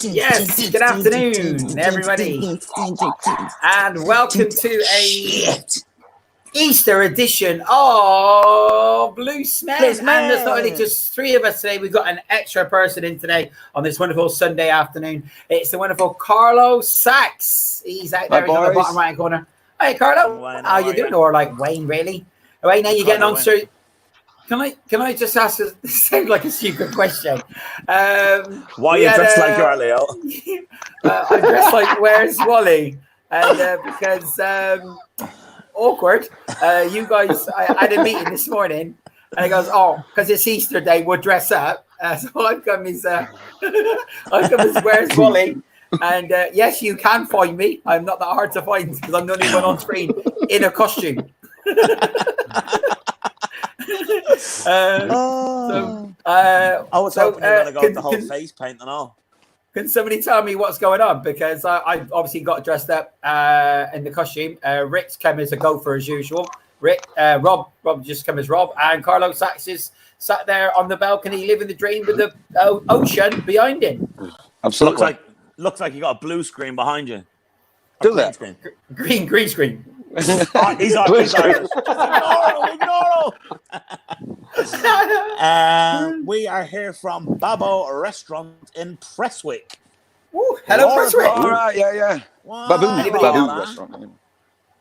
Yes, good afternoon, everybody, and welcome to a Easter edition of Blues Men. And there's not only just three of us today, we've got an extra person in today on this wonderful Sunday afternoon. It's the wonderful Carlo Sachs. He's out there in the bottom right corner. Hey, Carlo, how you doing? Or like Wayne, really? Wayne, how you getting on, sir? Can I just ask? This sounds like a stupid question. Why are you dressed like you are, Leo? I'm dressed like where's Wally? And because awkward. You guys, I had a meeting this morning, and he goes, "Oh, because it's Easter Day, we'll dress up." So I've come as where's Wally? And yes, you can find me. I'm not that hard to find because I'm the only one on screen in a costume. I was hoping you were going to go with the whole face paint and all. Can somebody tell me what's going on? Because I obviously got dressed up in the costume. Rick's come as a gopher as usual. Rob just come as Rob, and Carlo Sachs is sat there on the balcony living the dream with the ocean behind him. Absolutely. Looks like you got a blue screen behind you. Do that? Green screen. He's Irish. Ignore him. We are here from Babbo Restaurant in Prestwick. Ooh, hello, Prestwick. All right, yeah. Baboon Restaurant.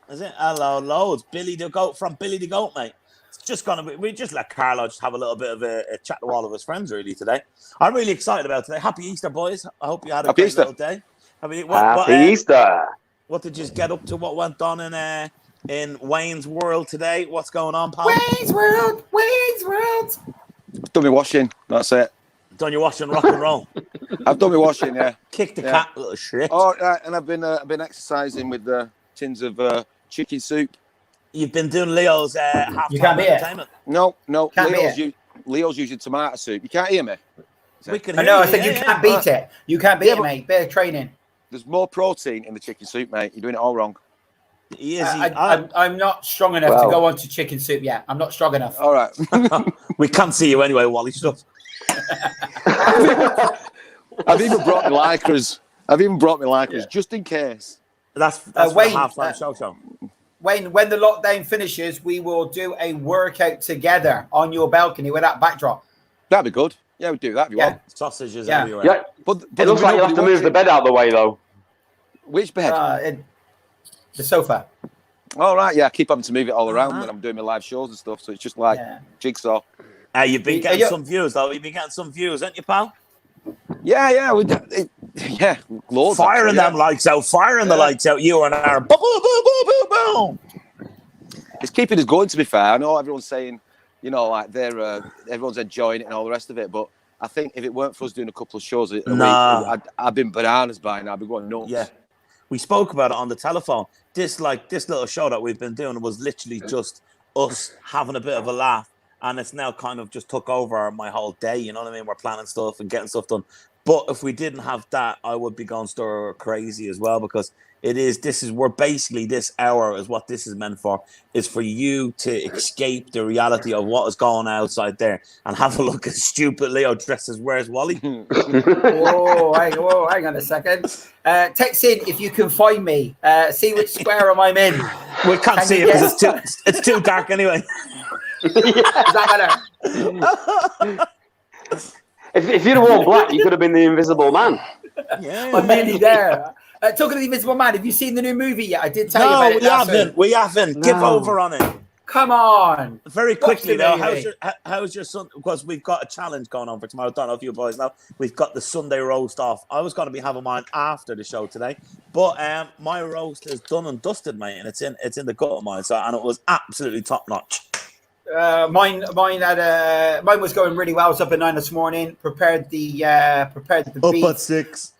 Is it? Hello, loads. Billy the Goat from Billy the Goat, mate. It's just gonna be. We just let Carlo just have a little bit of a chat to all of his friends really today. I'm really excited about today. Happy Easter, boys. I hope you had a great little day. Happy Easter. What did you just get up to? What went on in Wayne's World today? What's going on, Pam? Wayne's World. Done my washing. That's it. Done your washing, rock and roll. I've done my washing. Yeah. Kick the cat, little shit. Oh, right, and I've been exercising with tins of chicken soup. You've been doing Leo's half-time entertainment. No. Leo's using tomato soup. You can't hear me. We can hear I said you can't beat it. You can't beat it, mate. Bit of training. There's more protein in the chicken soup, mate. You're doing it all wrong. I'm not strong enough to go on to chicken soup yet. I'm not strong enough. All right. We can't see you anyway, Wally. Stuff. I've even brought my lycras. Just in case. That's Wayne, half-time show. Wayne, when the lockdown finishes, we will do a workout together on your balcony with that backdrop. That'd be good. Yeah, we'd do that if you want. Sausages everywhere. Yeah, but it looks like you have to move the bed out of the way, though. Which bed? The sofa. All right, yeah. I keep having to move it all around when I'm doing my live shows and stuff, so it's just like jigsaw. You've been getting some views, though. You've been getting some views, haven't you, pal? Yeah. Loads, firing them lights out. Firing the lights out. You and our boom, boom, boom, boom, boom. It's keeping us going, to be fair. I know everyone's saying, like everyone's enjoying it and all the rest of it, but I think if it weren't for us doing a couple of shows a week, I'd been bananas by now. I'd be going nuts. Yeah. We spoke about it on the telephone. This little show that we've been doing was literally just us having a bit of a laugh, and it's now kind of just took over my whole day. You know what I mean? We're planning stuff and getting stuff done. But if we didn't have that, I would be going stir crazy as well, because we're basically, this hour is what this is meant for, is for you to escape the reality of what is going on outside there and have a look at stupid Leo dressed as Where's Wally. Whoa, hang on a second. Text in if you can find me. See which square I'm in. We can't see it because it's too dark anyway. Does that matter? If you'd have worn black, you could have been the Invisible Man. Yeah, I'm nearly there. Talking of the Invisible Man, have you seen the new movie yet? I did tell you about it. We haven't. No. Give over on it. Come on. Very quickly, though, how's your son? Because we've got a challenge going on for tomorrow. I don't know if you boys know. We've got the Sunday roast off. I was going to be having mine after the show today, but my roast is done and dusted, mate, and it's in the gut of mine. And it was absolutely top notch. Mine was going really well. I was up at 9 this morning. Prepared the beef. Up at 6.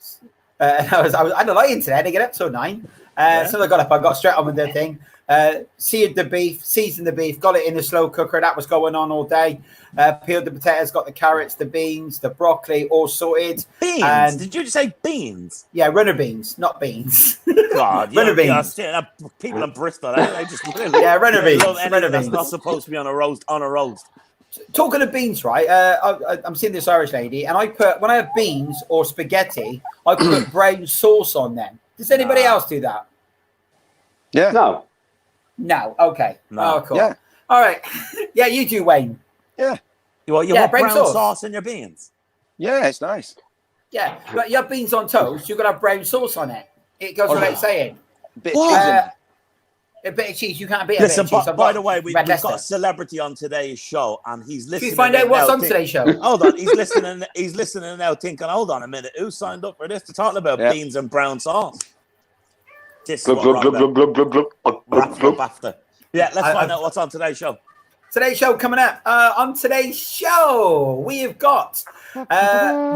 I had a lie in today. I didn't get up till 9. So I got up. I got straight on with the thing. Seared the beef, seasoned the beef, got it in the slow cooker. That was going on all day. Peeled the potatoes, got the carrots, the beans, the broccoli, all sorted. Beans? And did you just say beans? Yeah, runner beans, not beans. God, runner beans. People in Bristol, they just runner beans. That's not supposed to be on a roast. talking of beans, right? I'm seeing this Irish lady, and when I have beans or spaghetti, I put brown sauce on them. Does anybody else do that? Yeah. No. Okay. No. Oh, cool. Yeah. All right. Yeah, you do, Wayne. Yeah. You want brown sauce in your beans? Yeah, it's nice. Yeah, but you have beans on toast, you've got to have brown sauce on it. It goes without saying. A bit of cheese in it. A bit of cheese. You can't beat Listen, a bit of cheese. by the way, we've got a celebrity on today's show, and he's listening. Can you find out what's on today's show? Hold on, he's listening. He's listening now, thinking, "Hold on a minute, who signed up for this to talk about beans and brown sauce?" This is after. Yeah, let's find out what's on today's show. Today's show coming up. On today's show, we have got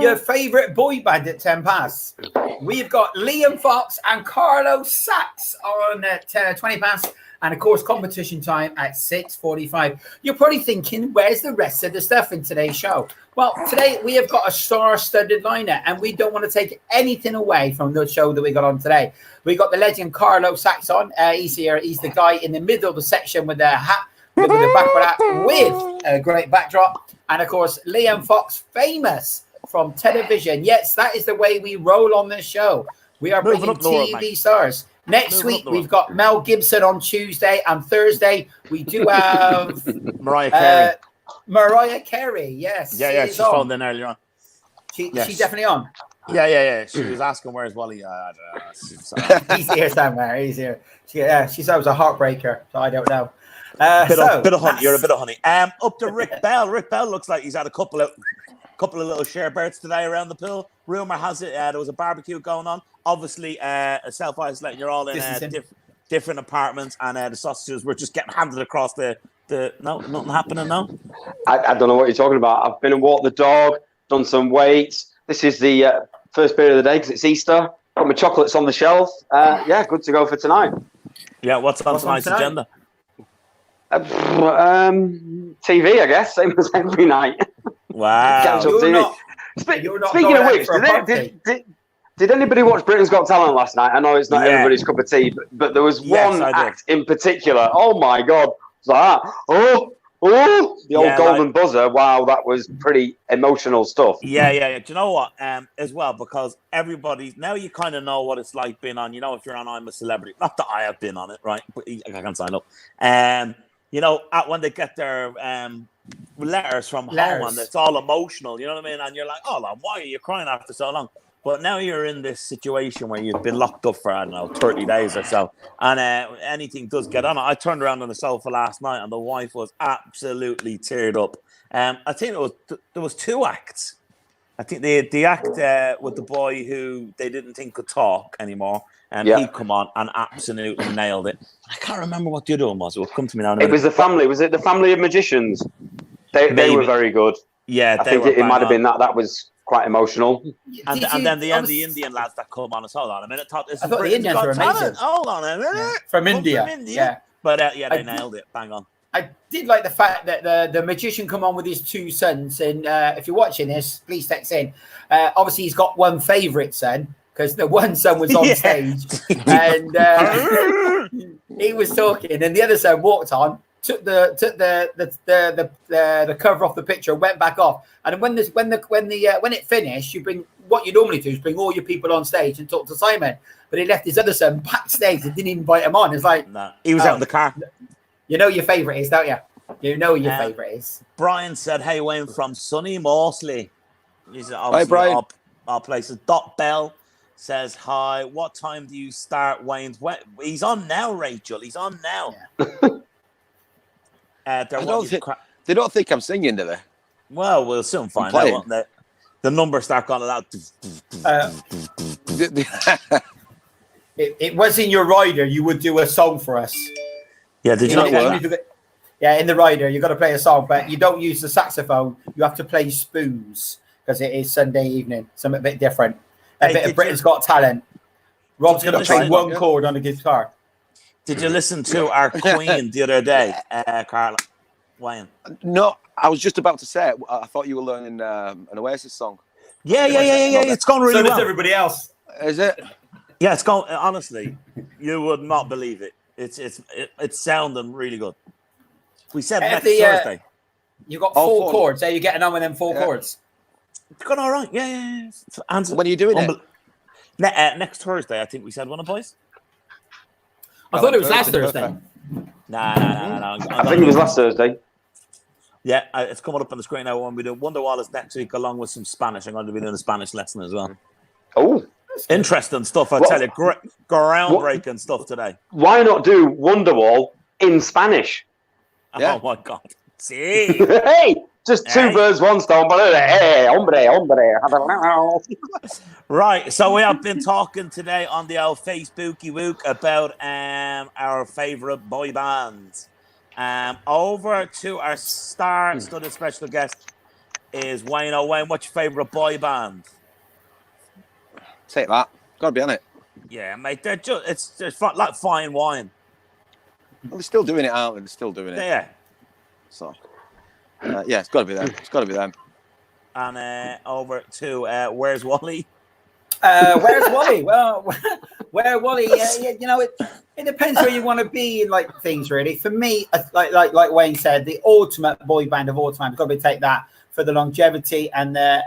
your favourite boy band at 10 past. We've got Liam Fox and Carlos Sachs on at 20 past. And, of course, competition time at 6:45. You're probably thinking, where's the rest of the stuff in today's show? Well, today we have got a star-studded lineup, and we don't want to take anything away from the show that we got on today. We got the legend Carlos Sachs on. He's here. He's the guy in the middle of the section with the hat, with the backward hat, with a great backdrop. And, of course, Liam Fox, famous from television. Yes, that is the way we roll on this show. We are bringing TV stars. Next week, we've got Mel Gibson on Tuesday, and Thursday, we do have Mariah Carey. Mariah Carey, yes. Yeah, she phoned in earlier on. She's definitely on. Yeah. She was asking, where's Wally? I don't know. He's here somewhere. He's here. She said it was a heartbreaker, so I don't know. Bit of honey. You're a bit of honey. Up to Rick Bell. Rick Bell looks like he's had a couple of little sharebirds today around the pool. Rumor has it there was a barbecue going on. Obviously, self-isolating. You're all in different apartments, and the sausages were just getting handed across the. No, nothing happening now. I don't know what you're talking about. I've been and walked the dog, done some weights. This is the first beer of the day because it's Easter. Got my chocolates on the shelf. Yeah, good to go for tonight. Yeah, what's on tonight's agenda? TV, I guess, same as every night. Wow. Speaking of which, did anybody watch Britain's Got Talent last night? I know it's not everybody's cup of tea, but there was one act in particular. Oh my God. It was like the old golden buzzer. Wow, that was pretty emotional stuff. Yeah. Do you know what? As well, because everybody, now you kind of know what it's like being on, if you're on I'm a Celebrity. Not that I have been on it, right? But I can sign up. When they get their letters from home and it's all emotional, you know what I mean? And you're like, oh, why are you crying after so long? But now you're in this situation where you've been locked up for, 30 days or so. And anything does get on. I turned around on the sofa last night and the wife was absolutely teared up. I think there was two acts. I think the act with the boy who they didn't think could talk anymore. And he come on and absolutely nailed it. I can't remember what the other one was. It will come to me now. It was the family. Was it the family of magicians? They were very good. Yeah, I think it might have been that. That was quite emotional. And then the Indian lads that come on us. Hold on a minute. I thought the Indians were amazing. Hold on a minute. Yeah. From India. Yeah. But they nailed it. Bang on. I did like the fact that the magician come on with his two sons. And if you're watching this, please text in. Obviously, he's got one favourite son, because the one son was on stage and he was talking, and the other son walked on, took the cover off the picture, went back off, and when it finished, what you normally do is bring all your people on stage and talk to Simon, but he left his other son backstage and didn't invite him on. It's like, no, he was out in the car. You know your favourite is, don't you? You know your favourite is. Brian said, "Hey, Wayne from sunny Morsley." He's Hi, Brian. Our places. Dot Bell says, hi, what time do you start Wayne's? He's on now, Rachel. He's on now. Yeah. They don't think I'm singing, do they? Well, we'll soon find out, won't they? The numbers start going out. It was in your rider. You would do a song for us. Yeah, did you know? Yeah, in the rider, you got to play a song, but you don't use the saxophone. You have to play spoons because it is Sunday evening. Something a bit different. A bit of Britain's Got Talent. Rob's going to play one chord on the guitar. Did you listen to our Queen the other day, Carla? Wayne? No, I was just about to say it. I thought you were learning an Oasis song. Yeah. It's gone really well. So does everybody else. Is it? Yeah, it's gone. Honestly, you would not believe it. It's sounding really good. We said next Thursday. You got four chords. How you getting on with them four chords? It's gone all right. Yeah. So when are you doing it? Next Thursday, I think we said one of boys. I thought it was last Thursday. No. I think it was last Thursday. Yeah, it's coming up on the screen now. When we do Wonderwall is next week, along with some Spanish. I'm going to be doing a Spanish lesson as well. Oh, interesting stuff! I tell you, groundbreaking stuff today. Why not do Wonderwall in Spanish? Oh my God! See, hey, just two birds, one stone. But hey, hombre. Right, so we have been talking today on the old Facebooky Wook about our favourite boy bands. Over to our star-studded special guest is Wayne. Wayne, what's your favourite boy band? Take that. Got to be on it. Yeah, mate. It's like fine wine. Well, they're still doing it, aren't they? They're still doing it. Yeah. So, it's got to be them. It's got to be them. And over to Where's Wally? Where's Wally? Well, where Wally? It depends where you want to be in like things. Really, for me, like Wayne said, the ultimate boy band of all time. Got to take that for the longevity and the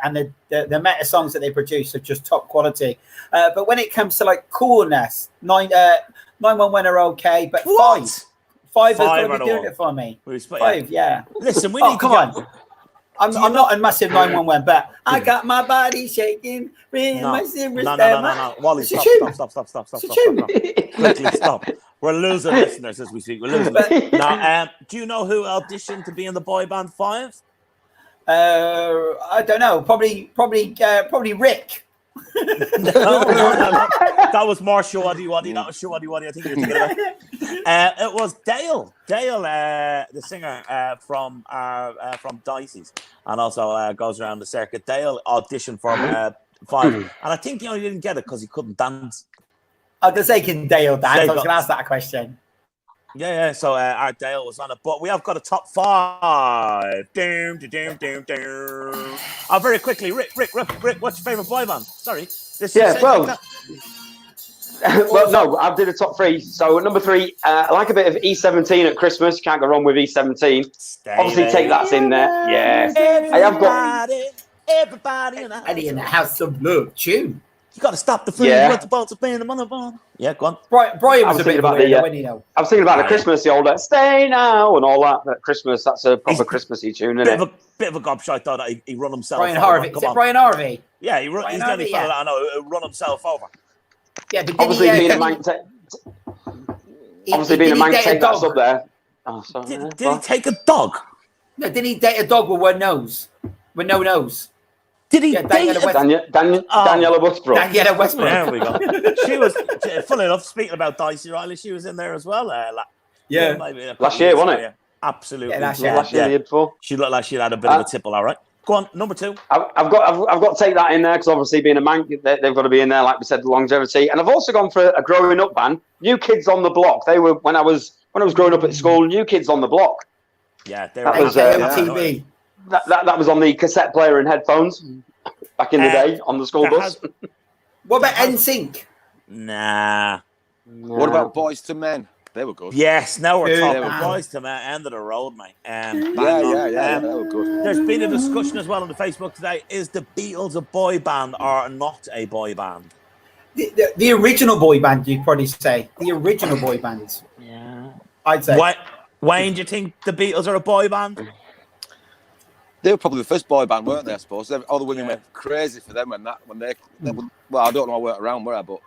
meta songs that they produce are just top quality. But when it comes to like coolness, 911 are okay, but five is going to be doing it for me. Five, yeah. Listen, we need. Come on. I'm not a massive 911, but I got my body shaking. No. Wally, stop. Quickly, stop. We're losing listeners as we speak. We're losing. Now, do you know who auditioned to be in the boy band 5? I don't know. Probably Rick. No. That was more Shawadi Wadi. That was Shawadi Wadi. I think you were thinking about. It was Dale. Dale, the singer from Dicey's, and also goes around the circuit. Dale auditioned for 5, and I think he only didn't get it because he couldn't dance. I was going to say, can Dale dance? I was going to ask that question. Yeah. So our Dale was on it, but we have got a top 5. Oh, very quickly, Rick, what's your favourite boy band? Sorry. Well, no, I did a top 3. So number 3, I like a bit of E17 at Christmas. Can't go wrong with E17. Obviously, Take That's in there. Yes, I have got everybody in the house of love tune. You got to stop the food. Yeah. Yeah, go on. Brian was a bit about I was thinking about the Christmas, the old "Stay Now" and all that. At Christmas, that's a proper Christmassy tune, isn't it? Bit of a gobshite, though. That he run himself. Brian Harvey. Is it Brian Harvey? Yeah, he's the only fella that I know who run himself over. Yeah, but obviously being a man, take that's up there. Oh, sorry. Did he take a dog? No, didn't he date a dog with one nose? With no nose? Did he date Daniela Westbrook? Daniela Westbrook. There we go. She was, funny enough, speaking about Dicey Riley, she was in there as well. Maybe last year, wasn't it? Absolutely. Yeah, last year, the year before. She looked like she had a bit of a tipple, all right. Go on, number 2. I've got to take that in there because obviously being a man, they've got to be in there, like we said, the longevity. And I've also gone for a growing up band, New Kids on the Block. They were when I was growing up at school, New Kids on the Block. Yeah, they were on TV. That was on the cassette player and headphones back in the day on the school bus. What about NSYNC? Nah. What about Boys to Men? They were good. Yes, now we're talking Boys to Men, end of the road, mate. Yeah, they were good. There's been a discussion as well on the Facebook today. Is the Beatles a boy band or not a boy band? The original boy band, you'd probably say. The original boy bands. Yeah. I'd say. Wayne, do you think the Beatles are a boy band? They were probably the first boy band, weren't they? I suppose all the women went crazy for them when they well, I don't know, I weren't around, were I? But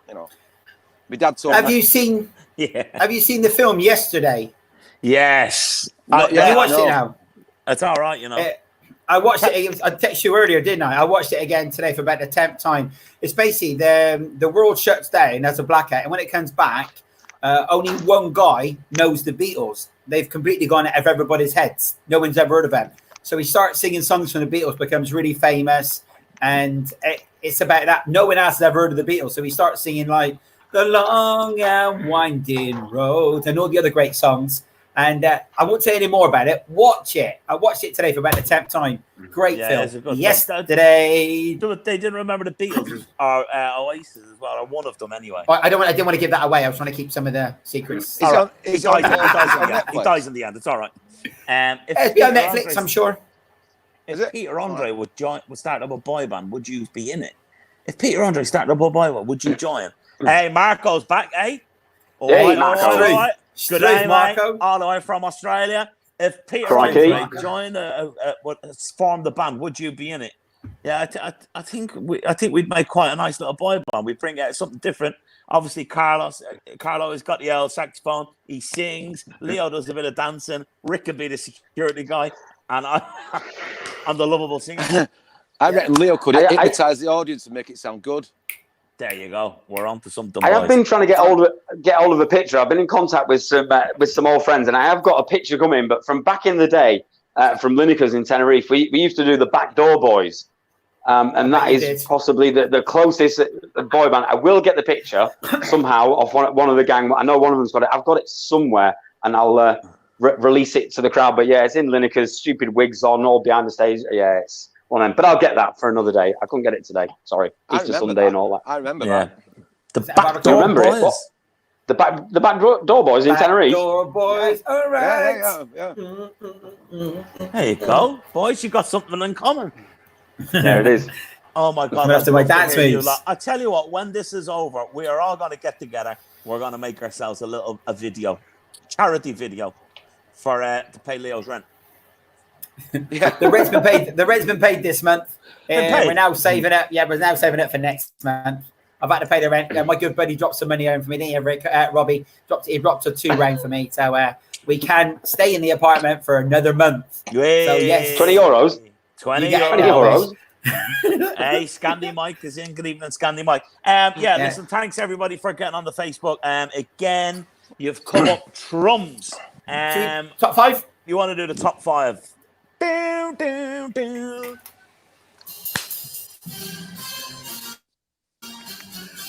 my dad told me. Have you seen the film Yesterday? Yes. Have you watched it now? It's all right, I watched it. I texted you earlier, didn't I? I watched it again today for about the 10th time. It's basically the world shuts down. There's a blackout, and when it comes back, only one guy knows the Beatles. They've completely gone out of everybody's heads. No one's ever heard of them. So he starts singing songs from the Beatles, becomes really famous, and it's about that. No one else has ever heard of the Beatles, so he starts singing like "The Long and Winding Road" and all the other great songs. And I won't say any more about it. Watch it. I watched it today for about the 10th time. Great film. Yesterday. They didn't remember the Beatles or Oasis as well, or one of them anyway. I didn't want to give that away. I was trying to keep some of the secrets. He dies in the end. It's all right. It'll be on Netflix, I'm sure. If Peter Andre would start up a boy band, would you be in it? If Peter Andre started up a boy band, would you join? Hey, Marco's back, eh? Hey, Marco. All right. Good day, Marco. mate. All the way from Australia. If Peter Andre joined, formed the band, would you be in it? Yeah, I think we'd make quite a nice little boy band. We bring out something different. Obviously, Carlo has got the old saxophone. He sings. Leo does a bit of dancing. Rick can be the security guy, and I'm the lovable singer. I reckon Leo could hypnotise the audience and make it sound good. There you go. We're on to something. I have been trying to get hold of a picture. I've been in contact with some old friends, and I have got a picture coming. But from back in the day, from Lineker's in Tenerife, we used to do the Backdoor Boys, and that is possibly the closest boy band. I will get the picture somehow of one of the gang. I know one of them's got it. I've got it somewhere, and I'll release it to the crowd. But yeah, it's in Lineker's, stupid wigs on, all behind the stage. Yeah, it's one of them. But I'll get that for another day. I couldn't get it today. Sorry, Easter Sunday and all that. I remember that. The Backdoor Boys. The Backdoor Boys in Tenerife. Backdoor Boys, all right. Yeah. There you go, boys. You got something in common. There it is. Oh my God! After my dance moves. I tell you what, when this is over, we are all going to get together. We're going to make ourselves a video, charity video, for to pay Leo's rent. Yeah, the rent's been paid this month. We're now saving it. Yeah, we're now saving it for next month. I've had to pay the rent. My good buddy dropped some money home for me. Didn't you, Rick? Robbie dropped a £2 for me, so we can stay in the apartment for another month. Yay. So yes, €20. 20 €20. Hey, Scandi Mike is in. Good evening, Scandi Mike. Listen, thanks everybody for getting on the Facebook. Again, you've come up trumps. Top 5. You want to do the top 5? Down.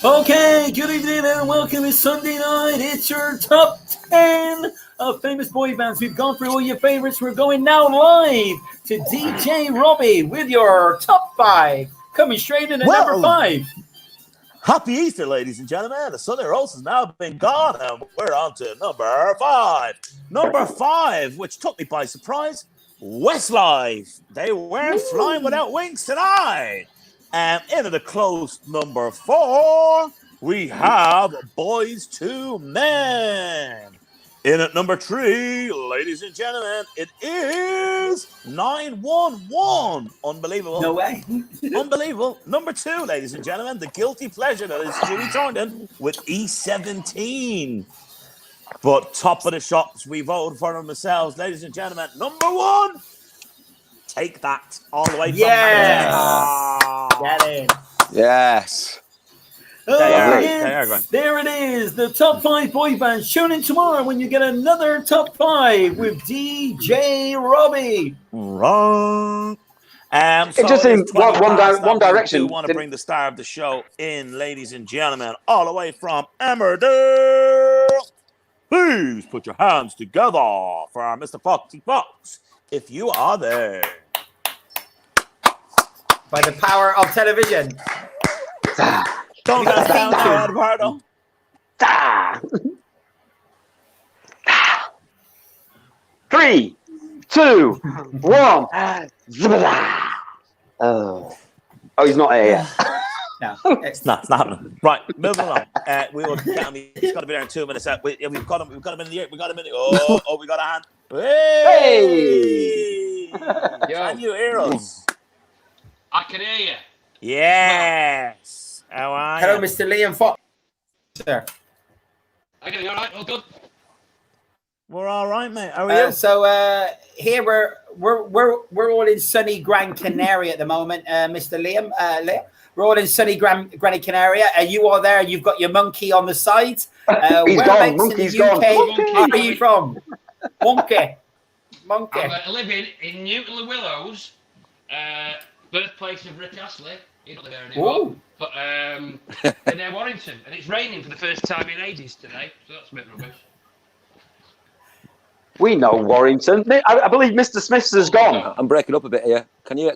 Okay, good evening and welcome to Sunday night. It's your top 10 of famous boy bands. We've gone through all your favorites. We're going now live to DJ Robbie with your top 5. Coming straight in at number 5. Happy Easter, ladies and gentlemen. The Sunday roast has now been gone, and we're on to number 5. Number 5, which took me by surprise, Westlife. They weren't flying without wings tonight. And into the close number 4, we have Boys to Men. In at number 3, ladies and gentlemen, it is 911. Unbelievable. No way. Unbelievable. Number 2, ladies and gentlemen, the guilty pleasure that is Stewie Jordan with E17. But top of the shops, we voted for them ourselves, ladies and gentlemen. Number 1, Take That, all the way from Get it. Yes. There it is. The top 5 boy bands shown in tomorrow when you get another top 5 with DJ Robbie. Wrong. So just in one direction. We want to bring the star of the show in, ladies and gentlemen, all the way from Emmerdale. Please put your hands together for our Mr. Foxy Fox, if you are there. By the power of television. Don't let us down now, Eduardo. 3, 2, 1. Oh, he's not here yet. No, it's not happening. Right, moving along. We will get him. He's got to be there in 2 minutes. We've got him. We've got him in the air. We got him in the. Oh, we got a hand. Hey! Can you hear us? I can hear you. Yes. How are you? Hello, Mr. Liam Fox. Sir. Okay, all right, all good. We're all right, mate. How are you? So here we're all in sunny Gran Canaria at the moment, Mr. Liam. We're all in sunny Gran Canaria. You are there. You've got your monkey on the side. He's gone. Monkey's gone. Where are you from? Monkey. I'm living in Newton Willows, birthplace of Rick Astley. He don't live there anymore. Ooh. But in Warrington, and it's raining for the first time in ages today, so that's a bit rubbish. We know Warrington. I believe Mr. Smith's has gone. I'm breaking up a bit here. Can you?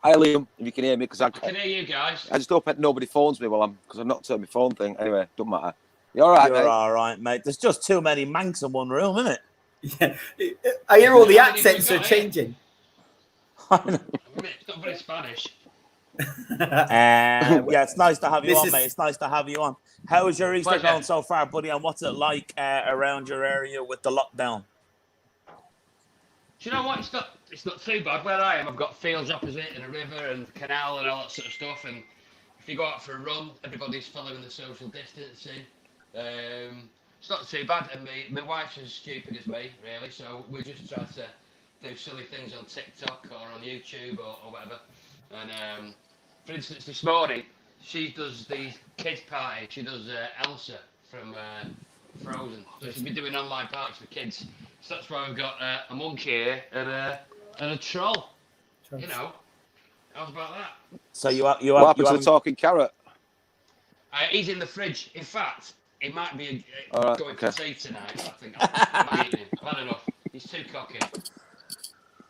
Hi, Liam, if you can hear me, because I can hear you guys. I just hope nobody phones me because I've not turned my phone thing. Anyway, don't matter. You all right, mate? You're all right, mate. There's just too many manx in one room, isn't it? Yeah. I hear all the accents are changing. It's not very Spanish. Yeah, it's nice to have you on, mate. It's nice to have you on. How is your Easter going so far, buddy? And what's it like around your area with the lockdown? Do you know what? It's not too bad where I am. I've got fields opposite and a river and canal and all that sort of stuff. And if you go out for a run, everybody's following the social distancing. It's not too bad. And my wife's as stupid as me, really. So we just try to do silly things on TikTok or on YouTube or whatever. And for instance, this morning she does these kids party. She does Elsa from Frozen. So she's been doing online parties for kids. So that's why we've got a monkey here and a troll. You know, how's about that? So what happened to the talking carrot? He's in the fridge. In fact, he might be going for tea tonight. I think I might eat him. I've had enough. He's too cocky.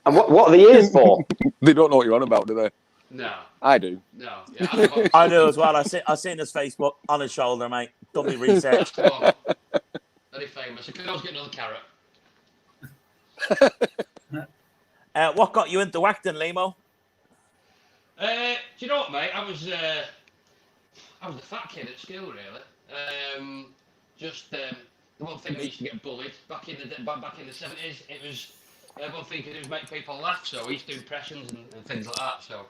And what are the ears for? They don't know what you're on about, do they? No. I do. No. Yeah, I do as well. I seen his Facebook on his shoulder, mate. Done me research. Very famous. I could always get another carrot. What got you into acting, Limo? Do you know what, mate? I was the fat kid at school, really. The one thing I used to get bullied back in the 70s. It was one thing to do was make people laugh. So I used to do impressions and things like that. So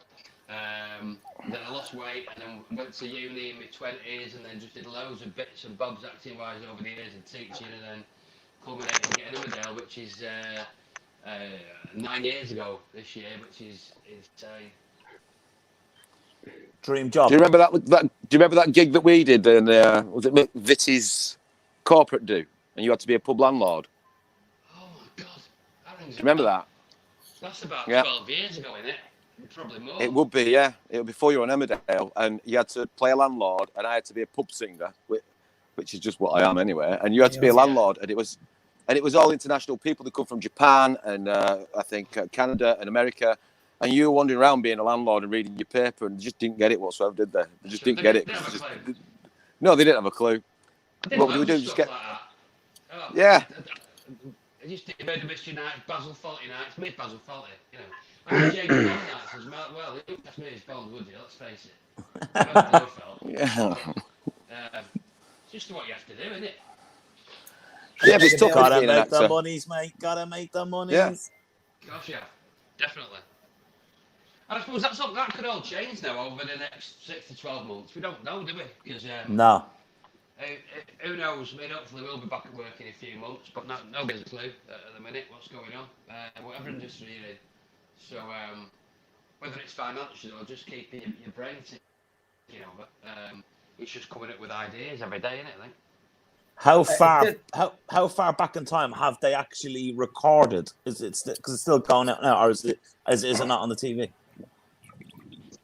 then I lost weight and then went to uni in my 20s and then just did loads of bits and bobs acting wise over the years and teaching and then culminated in getting Emmerdale, which is 9 years ago this year, which is dream job. Do you remember that? Do you remember that gig that we did? And was it Vitty's corporate do? And you had to be a pub landlord. Oh my God! Do you remember that? That's about 12 years ago, isn't it? Probably more. It would be, yeah. It would be before you were on Emmerdale, and you had to play a landlord, and I had to be a pub singer, which is just what I am anyway. And you had to be a landlord, and it was all international people that come from Japan and I think Canada and America. And you were wandering around being a landlord and reading your paper, and just didn't get it whatsoever, did they? They just didn't get it. No, they didn't have a clue. What did we do? Just get. Yeah. I used to hear the Mystery Nights, Basil Fawlty nights, mid Basil Fawlty, you know. I James Bond nights as well. You wouldn't ask me as Bond, would you? Let's face it. Yeah. It's just what you have to do, isn't it? Yeah, but it's tough. Gotta make the monies, mate. Gotta make the monies. Yeah. Gosh, yeah. Definitely. And I suppose that could all change now over the next 6 to 12 months. We don't know, do we? Because no. Who knows? I mean, hopefully we'll be back at work in a few months, but nobody's a clue at the minute what's going on. Whatever industry you're in. So whether it's financial or just keeping your brain ticking over, it's just coming up with ideas every day, isn't it? I think. How far back in time have they actually recorded? Is it because it's still going out now, or is it not on the TV?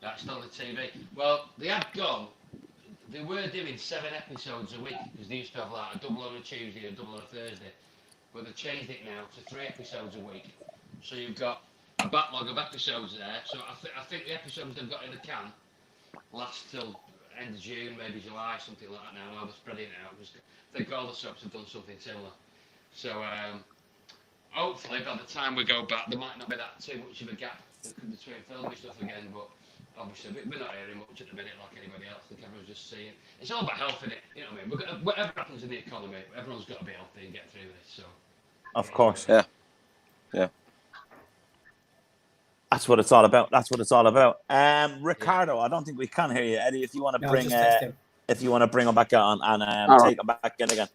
That's not on the TV. Well, they had gone. They were doing 7 episodes a week because they used to have like a double on a Tuesday and a double on a Thursday, but they've changed it now to 3 episodes a week. So you've got a backlog of episodes there. So I think the episodes they've got in the can last till end of June, maybe July, something like that. Now they're spreading it out. I think all the subs have done something similar. So hopefully by the time we go back, there might not be that too much of a gap between filming stuff again. But obviously we're not hearing much at the minute like anybody else. I think everyone's just seeing. It's all about health, isn't it? You know what I mean? Whatever happens in the economy, everyone's got to be healthy and get through this. So. Of course. Yeah. Yeah. That's what it's all about. Ricardo, I don't think we can hear you, Eddie. If you want to bring him back on and take him back in again.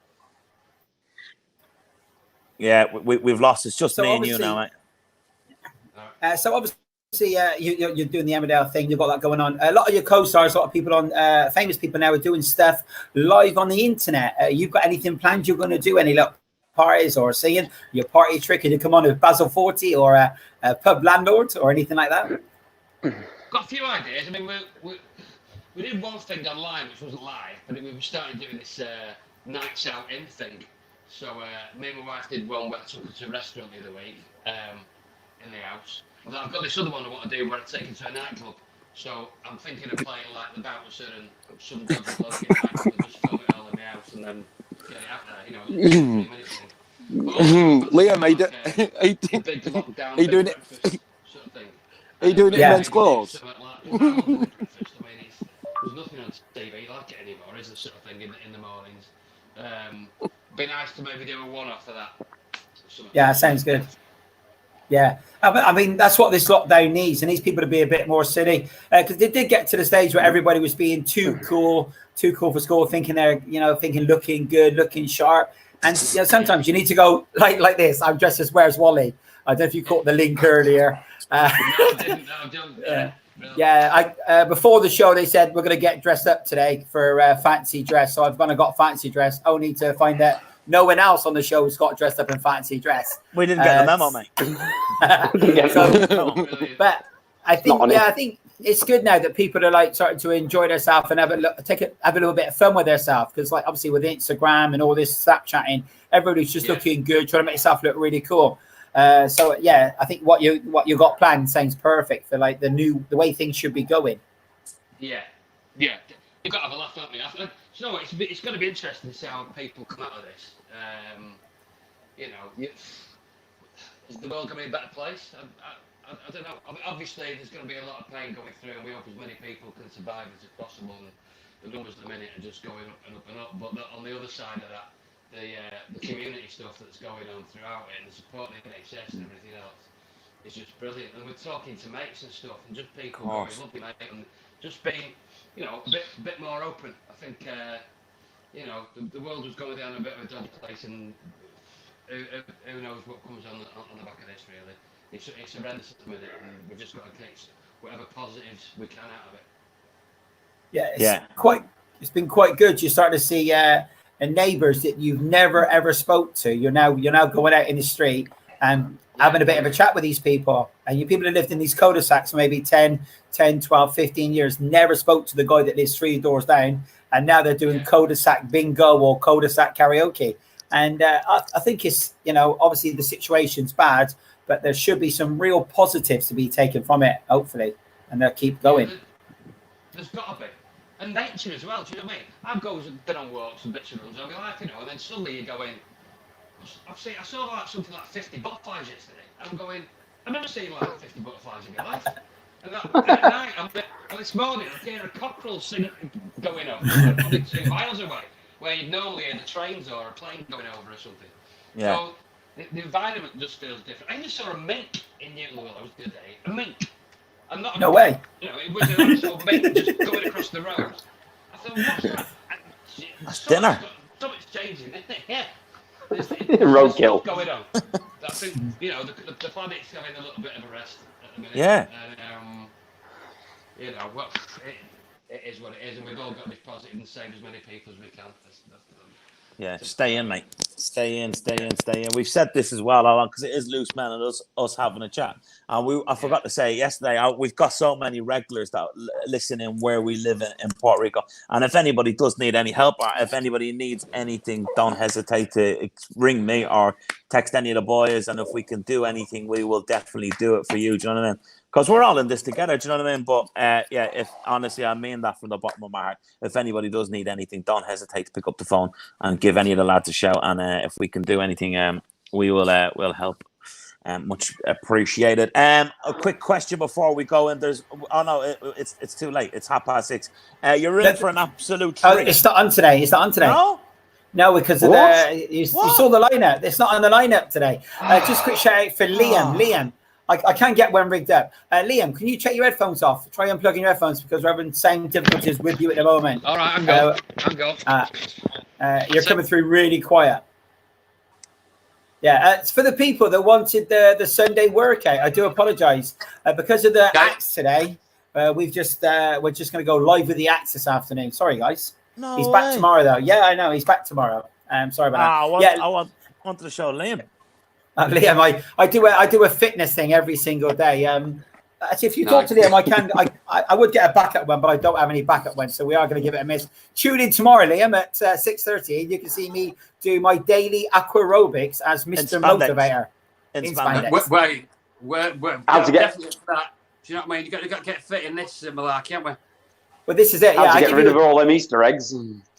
Yeah, we've lost. It's just me and you now, mate. So obviously, you're doing the Emmerdale thing. You've got that going on. A lot of your co-stars, a lot of people on, famous people now are doing stuff live on the internet. You've got anything planned? You're going to do any parties or singing? Your party trick? Can you come on with Basil Fawlty or a pub landlord or anything like that? Got a few ideas. I mean, we did one thing online which wasn't live, but we were starting doing this nights out in thing. So me and my wife did one where I took her to a restaurant the other week in the house. But I've got this other one I want to do where I take her to a nightclub. So I'm thinking of playing like the bouncer and some subtropical nightclub and just film it all in the house and then get it out there. You know, 3 minutes. Liam, are you doing it? Sort of thing. Are you doing it in men's clothes? There's nothing on TV like it anymore, is the sort of thing in the mornings. Be nice to maybe do a one-off of that. Yeah, sounds good. Yeah, I mean that's what this lockdown needs. It needs people to be a bit more silly because they did get to the stage where everybody was being too cool for school, thinking they're looking good, looking sharp. And sometimes you need to go like this. I'm dressed as Where's Wally. I don't know if you caught the link earlier. No, I didn't. Yeah. Before the show, they said we're going to get dressed up today for fancy dress. So I've gone and got fancy dress, only to find that no one else on the show has got dressed up in fancy dress. We didn't get the memo, mate. But I think it's good now that people are like starting to enjoy themselves and have a little bit of fun with themselves. Because like obviously with Instagram and all this Snapchatting, everybody's just looking good, trying to make yourself look really cool. So yeah, I think what you got planned sounds perfect for like the way things should be going. Yeah. You've got to have a laugh, haven't you? You know what? It's going to be interesting to see how people come out of this. Is the world going to be a better place? I don't know. Obviously, there's going to be a lot of pain going through, and we hope as many people can survive as possible. And the numbers at the minute are just going up and up and up. But on the other side of that, the community stuff that's going on throughout it, and the support of the NHS and everything else, is just brilliant. And we're talking to mates and stuff, and just people going, lovely mate, and just being, a bit more open. I think, the world was going down a bit of a dodgy place, and who knows what comes on the back of this, really. It's horrendous at the minute, and we've just got to take whatever positives we can out of it. Yeah, it's been quite good. You're starting to see neighbours that you've never ever spoke to. You're now going out in the street and having a bit of a chat with these people. And you people who lived in these cul-de-sacs for maybe 10, 12, 15 years, never spoke to the guy that lives 3 doors down. And now they're doing cul-de-sac bingo or cul-de-sac karaoke. And I think it's, obviously the situation's bad, but there should be some real positives to be taken from it, hopefully. And they'll keep going. There's got to be. And nature as well, do you know what I mean? I've been on walks and bits of runs, I'll be like, and then suddenly you go in. I saw like something like 50 butterflies yesterday. I'm going, I've never seen like 50 butterflies in my life. And at night, this morning, I hear a cockerel singing, going up, probably 2 miles away, where you'd normally hear the trains or a plane going over or something. Yeah. So the environment just feels different. I just saw a mink in Newton Willows the other day. A mink. No way. It was an actual mink just going across the road. I thought, what's that? That's dinner. Something's changing, isn't it? Yeah. Roadkill going on. I think the planet's having a little bit of a rest at the minute. Yeah. And it is what it is, and we've all got to be positive and save as many people as we can. Yeah, stay in, mate. Stay in. We've said this as well, Alan, because it is Loose Men and us having a chat. And I forgot to say yesterday, we've got so many regulars that listen in where we live in Puerto Rico. And if anybody does need any help, or if anybody needs anything, don't hesitate to ring me or text any of the boys. And if we can do anything, we will definitely do it for you. Do you know what I mean? Because we're all in this together, do you know what I mean? But if honestly, I mean that from the bottom of my heart. If anybody does need anything, don't hesitate to pick up the phone and give any of the lads a shout. And if we can do anything, we will help. Much appreciated. A quick question before we go in. It's too late. It's 6:30. You're in for an absolute treat. Oh, it's not on today. No, because of you saw the lineup. It's not on the lineup today. Just a quick shout out for Liam. Liam. I can't get one rigged up. Liam, can you check your headphones off? Try unplugging your headphones because we're having the same difficulties with you at the moment. All right, I'm going. You're coming through really quiet. Yeah, it's for the people that wanted the Sunday workout. I do apologise because of the acts today. We're just going to go live with the acts this afternoon. Sorry, guys. No, he's back tomorrow though. Yeah, I know he's back tomorrow. Sorry about that. I wanted to show Liam. Liam, I do a fitness thing every single day. Actually, if you talk to Liam, I would get a backup one, but I don't have any backup ones, so we are going to give it a miss. Tune in tomorrow, Liam, at 6:30. You can see me do my daily aquarobics as Mr. Motivator. In spandex. We're how to get definitely for that. Do you know what I mean? You've got to get fit in this malarkey, haven't we? Well, this is it. How to get rid of all them Easter eggs.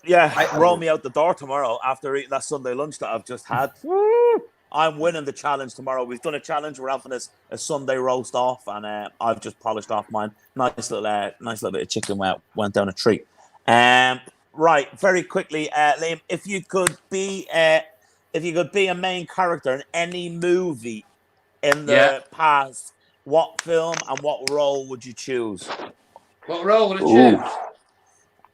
Yeah, roll me out the door tomorrow after eating that Sunday lunch that I've just had. I'm winning the challenge tomorrow. We've done a challenge. We're having a Sunday roast off, and I've just polished off mine. Nice little bit of chicken went down a treat. Right, very quickly, Liam, if you could be a main character in any movie in the past, what film and what role would you choose? What role would I choose?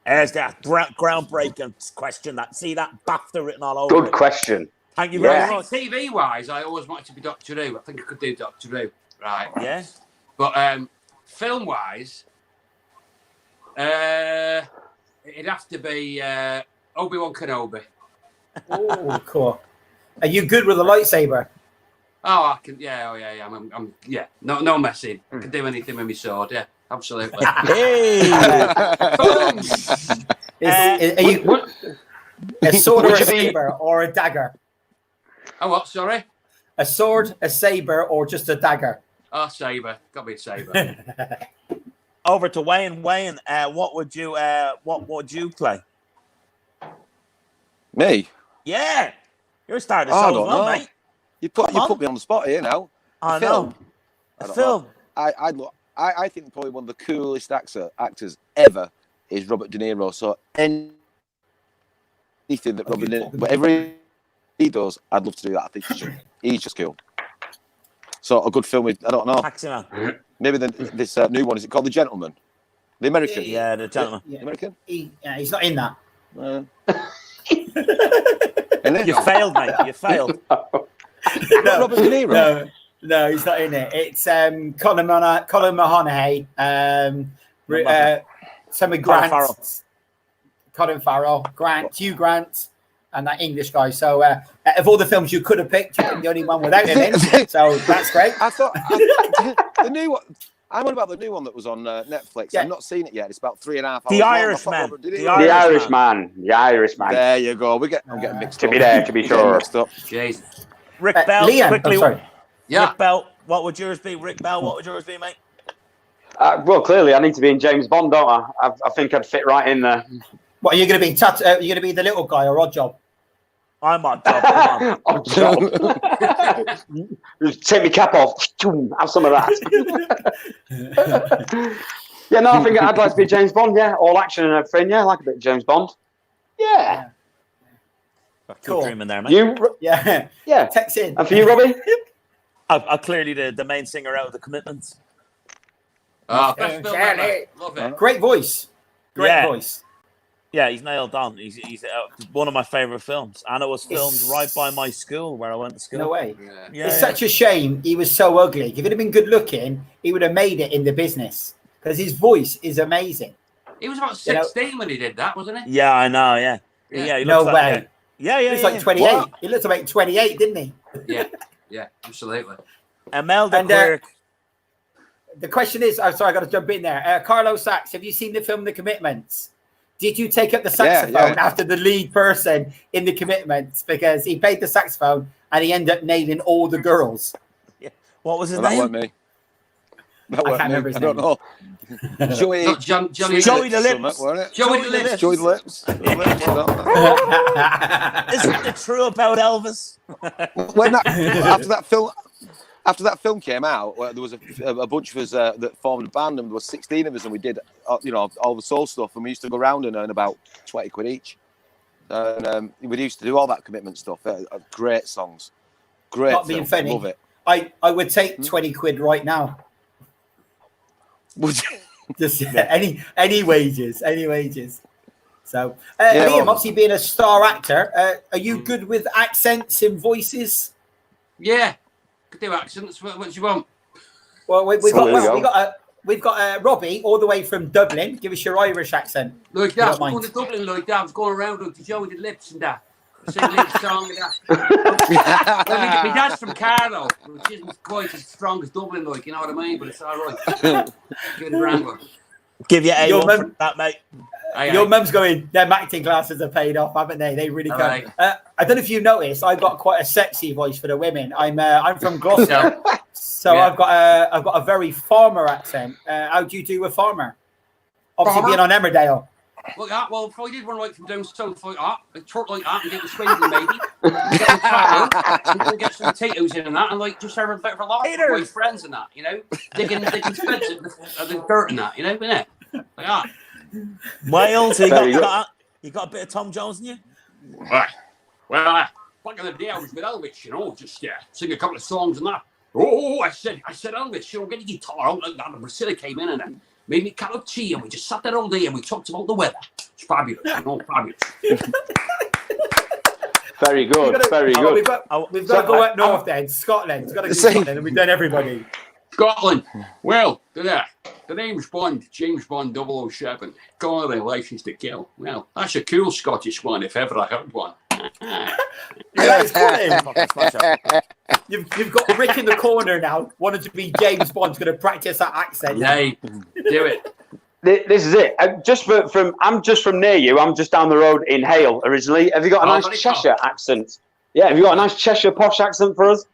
There's that groundbreaking question. That BAFTA written all over. Good question. Thank you very much. TV wise, I always wanted to be Doctor Who. I think I could do Doctor Who. Right. Yeah. But film wise, it'd have to be Obi-Wan Kenobi. Oh, cool. Are you good with a lightsaber? Oh, I can. Yeah. Oh, yeah. I'm. Yeah. No messing. I can do anything with my sword. Yeah. Absolutely. Hey. Are you a sword or a saber or a dagger? Oh, what? Sorry. A sword, a saber, or just a dagger? Oh, saber. Got to be a saber. Over to Wayne. Wayne, what would you play? Me? Yeah, you're starting to show as well, mate. You put me on the spot here now. I know. A film. I think probably one of the coolest actors ever is Robert De Niro. So anything that Robert De Niro, whatever he does, I'd love to do that. I think he's just cool. So a good film with, I don't know. Taxi Man. Maybe this new one, is it called The Gentleman? The American? Yeah, The Gentleman. The American? He's not in that. You failed, mate. You failed. No, Robert De Niro. No, he's not in it. It's Colin Mahoney, some of Grant, Colin Farrell, Hugh Grant, and that English guy. So, of all the films you could have picked, you're the only one without him in. So that's great. I thought the new one. I'm on about the new one that was on Netflix. Yeah. I've not seen it yet. It's about 3.5 hours. The Irishman. The Irishman. There you go. I'm getting mixed up. To be sure. Jeez. Rick Bell. Liam, quickly. Yeah. Rick Bell. What would yours be? Rick Bell. What would yours be, mate? Well, clearly I need to be in James Bond, don't I? I think I'd fit right in there. What are you going to be? Are you going to be the little guy or Odd Job? I'm Odd Job. Odd Job. Just take my cap off. Have some of that. Yeah, no, I think I'd like to be James Bond. Yeah, all action and everything. Yeah, I like a bit of James Bond. Yeah. Cool. Dreaming there, mate. You? Yeah. Text in. And for you, Robbie? I'm clearly the main singer out of the Commitments. Oh, best film ever. Love it. Great voice. Great voice. Yeah, he's nailed on. He's one of my favourite films. And it was filmed right by my school where I went to school. No way. Yeah. It's such a shame he was so ugly. If he'd have been good looking, he would have made it in the business. Because his voice is amazing. He was about 16 when he did that, wasn't he? Yeah, I know, yeah. He no looks way. Yeah. He looks like 28. What? He looked about 28, didn't he? Yeah, absolutely. Imelda Quirk. The question is, I'm sorry, I got to jump in there. Carlo Sachs, have you seen the film The Commitments? Did you take up the saxophone after the lead person in The Commitments? Because he played the saxophone and he ended up nailing all the girls. Yeah. What was his name? That wasn't me. I can't remember his name. I don't know. Joey the Lips. Joey the Lips. Isn't it true about Elvis? After that film came out, there was a bunch of us that formed a band, and there were 16 of us, and we did all the soul stuff, and we used to go around and earn about 20 quid each. And we used to do all that Commitment stuff. Great songs, great. Not being funny. Love it. I would take 20 quid right now. Would you? Just any wages. So, Liam, obviously being a star actor, are you good with accents and voices? Yeah, could do accents. What do you want? Well, we've got Robbie all the way from Dublin. Give us your Irish accent. Look, I'm going to Dublin. Look, I'm going around to Joey the Lips and that. sing lead song. My dad's from Carlo, which isn't quite as strong as Dublin, like, you know what I mean? But it's all right. Give it a wrangler. Give you a for that, mate. Your mum's going, them acting classes have paid off, haven't they? They really can. I don't know if you noticed, I've got quite a sexy voice for the women. I'm from Gloucester, so I've got a very farmer accent. How do you do with farmer? Obviously being on Emmerdale. Well, if I did one right from down south like that, a truck like that, and get the Swindon maybe, and get some potatoes in and that, and like just have a bit of a laugh with my friends and that, you know, digging spreads of the dirt and that, you know, innit? Like that. Miles, you got a bit of Tom Jones in you? Right. Well, back in the day, I was with Elvis, you know, just sing a couple of songs and that. Oh, I said, Elvis, you know, get a guitar out like that. And Priscilla came in and made me a cup of tea, and we just sat there all day and we talked about the weather. It's fabulous, you know, fabulous. Very good, very good. We've got to go up north then, Scotland. We've got to do Scotland, and we've done everybody. Scotland. Well, the name's Bond, James Bond 007. Got a license to kill. Well, that's a cool Scottish one, if ever I heard one. You've got Rick in the corner now, wanting to be James Bond, going to practice that accent. Yeah, do it. This is it. I'm just from near you. I'm just down the road in Hale originally. Have you got a nice Cheshire accent? Yeah, have you got a nice Cheshire posh accent for us?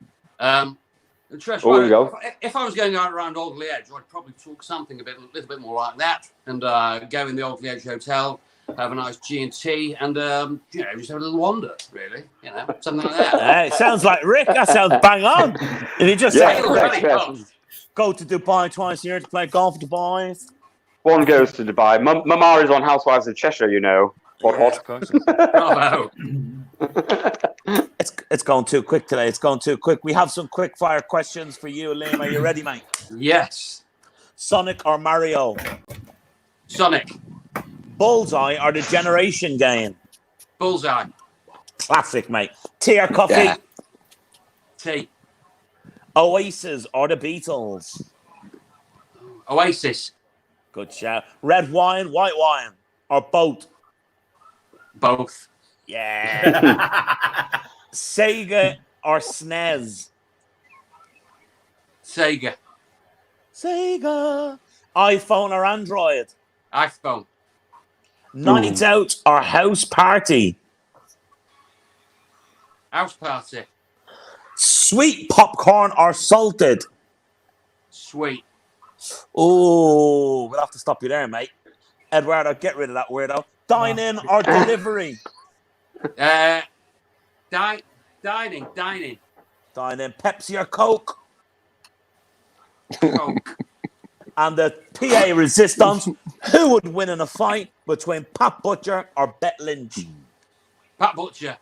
If I was going out around Oldley Edge, I'd probably talk something a little bit more like that, and go in the Oldley Edge Hotel, have a nice G&T, and you know, just have a little wander, really, you know, something like that. It sounds like Rick. That sounds bang on. If you just go to Dubai twice a year to play golf with the boys. One goes to Dubai. Mama is on Housewives of Cheshire, you know. Hot. Bravo. It's going too quick today. It's going too quick. We have some quick fire questions for you, Liam. Are you ready, mate? Yes. Sonic or Mario? Sonic. Bullseye or the Generation Game? Bullseye. Classic, mate. Tea or coffee? Yeah. Tea. Oasis or the Beatles? Oasis. Good shout. Red wine, white wine, or both? Both. Yeah. Sega or SNES? Sega. iPhone or Android? iPhone. Night out or house party? House party. Sweet popcorn or salted? Sweet. Oh, we'll have to stop you there, mate. Eduardo, get rid of that weirdo. Dine-in or delivery? Dining. Dine-in. Pepsi or Coke? Coke. And the PA resistance. Who would win in a fight between Pat Butcher or Bet Lynch? Pat Butcher.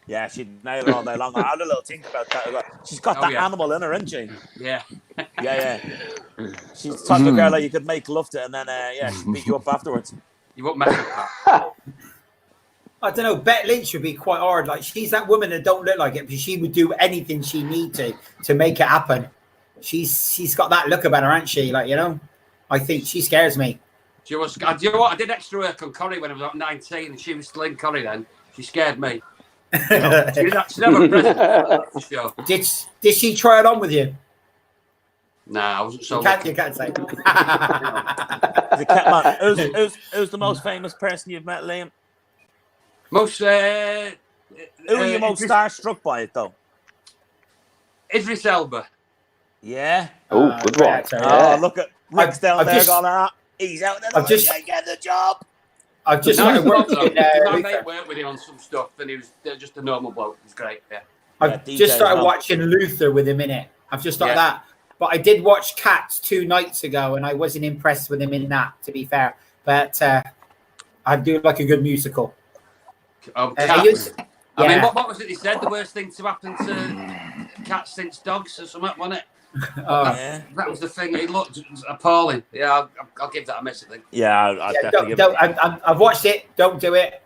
Yeah, she'd nail her all day long. I had a little think about that. She's got that animal in her, isn't she? Yeah. Yeah. She's the type of girl that you could make love to and then, she'd beat you up afterwards. You won't mess with that. I don't know. Bet Lynch would be quite hard. Like, she's that woman that don't look like it, but she would do anything she need to make it happen. She's got that look about her, hasn't she? Like, you know, I think she scares me. Do you know what? I did extra work on Corrie when I was like 19, and she was still in Corrie then. She scared me. She's never present. Show. Did she try it on with you? Nah, I wasn't so. You can't say. Who's the most famous person you've met, Liam? Who are you most starstruck by it, though? Idris Elba. Yeah. Oh, good one. Look at Rick's down there going, he's out there. He ain't getting the job. I've just started working. My mate worked with him on some stuff, and he was just a normal bloke. It was great. Yeah. I've just started watching Luther with him in it. I've just started that. But I did watch Cats 2 nights ago, and I wasn't impressed with him in that, to be fair. But I do like a good musical. Cats. I mean, what was it he said? The worst thing to happen to cats since dogs or something, wasn't it? That was the thing. He looked appalling. Yeah, I'll give that a miss, I think. Yeah, I'll definitely give it. I've watched it. Don't do it.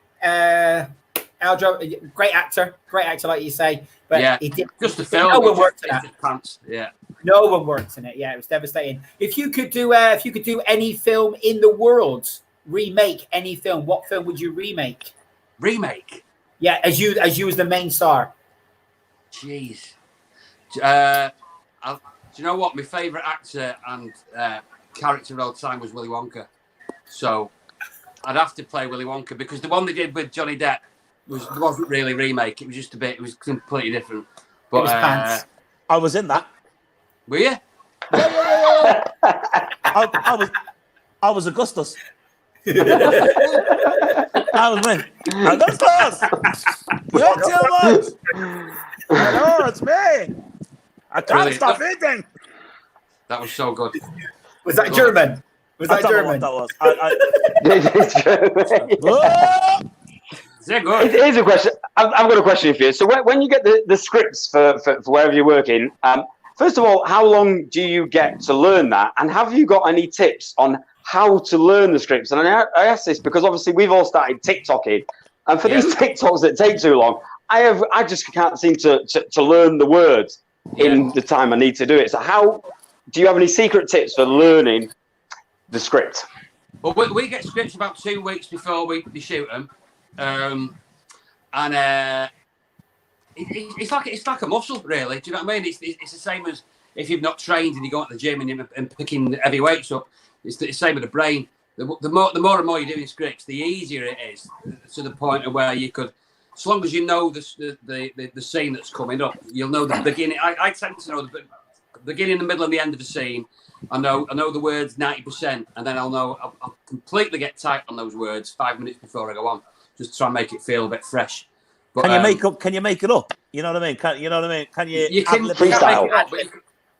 Aldro, great actor, like you say. But he did just the film. No one worked in that. Yeah. No one worked in it. Yeah, it was devastating. If you could do any film in the world, remake any film, what film would you remake? Remake? Yeah, as you as the main star. Jeez. Do you know what? My favourite actor and character of all time was Willy Wonka. So I'd have to play Willy Wonka because the one they did with Johnny Depp wasn't really a remake. It was just it was completely different. But it was pants. I was in that. Were you? Yeah. I was Augustus. I was me. Augustus! You're too much! Hello, it's me! I can't stop eating! That was so good. Was that German? Was that German? That was. Here's a question. I've got a question for you. So when you get the scripts for wherever you're working, first of all, how long do you get to learn that? And have you got any tips on how to learn the scripts? And I ask this because obviously we've all started TikToking, and for these TikToks that take too long, I just can't seem to learn the words in the time I need to do it. So how do you have any secret tips for learning the script? Well, we get scripts about 2 weeks before we shoot them, and it's like a muscle, really. Do you know what I mean? It's the same as if you've not trained and you go out to the gym and picking heavy weights up. It's the same with the brain. The more and more you're doing scripts, the easier it is, to the point of where you could, as long as you know the scene that's coming up, you'll know the beginning. I tend to know the beginning, the middle, and the end of the scene. I know the words 90%, and then I'll completely get tight on those words 5 minutes before I go on, just to try and make it feel a bit fresh. But, Can you make it up? You know what I mean? Can you can freestyle?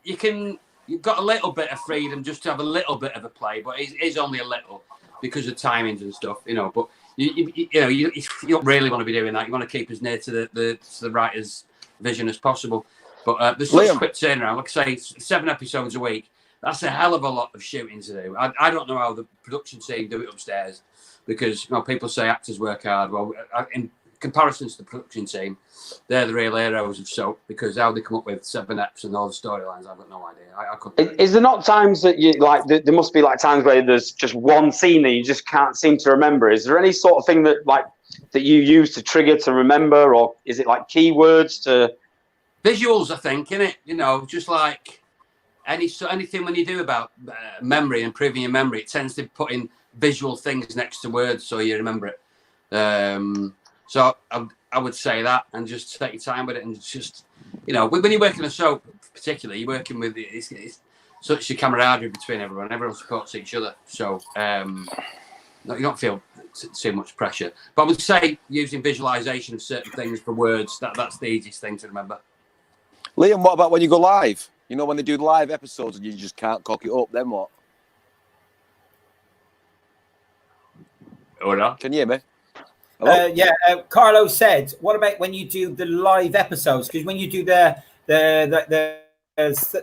You can. You've got a little bit of freedom just to have a little bit of a play, but it is only a little because of timings and stuff, you know. But you don't really want to be doing that. You want to keep as near to the writer's vision as possible. But there's such a quick turnaround. Like I say, 7 episodes a week. That's a hell of a lot of shooting to do. I don't know how the production team do it upstairs because people say actors work hard. Well, in comparison to the production team, they're the real heroes of soap because how they come up with 7 eps and all the storylines, I've got no idea. I couldn't. Is there not times that you like? There must be like times where there's just one scene that you just can't seem to remember. Is there any sort of thing that you use to trigger to remember, or is it like keywords to visuals? I think, innit? You know, just like anything when you do about memory, improving your memory, it tends to put in visual things next to words so you remember it. So I would say that, and just take your time with it, and just, when you're working a soap, particularly, you're working with it's such a camaraderie between everyone. Everyone supports each other, so you don't feel too much pressure. But I would say using visualization of certain things for words, that's the easiest thing to remember. Liam, what about when you go live? You know, when they do live episodes and you just can't cock it up, then what? Hola. Can you hear me? Carlo said, what about when you do the live episodes? Because when you do the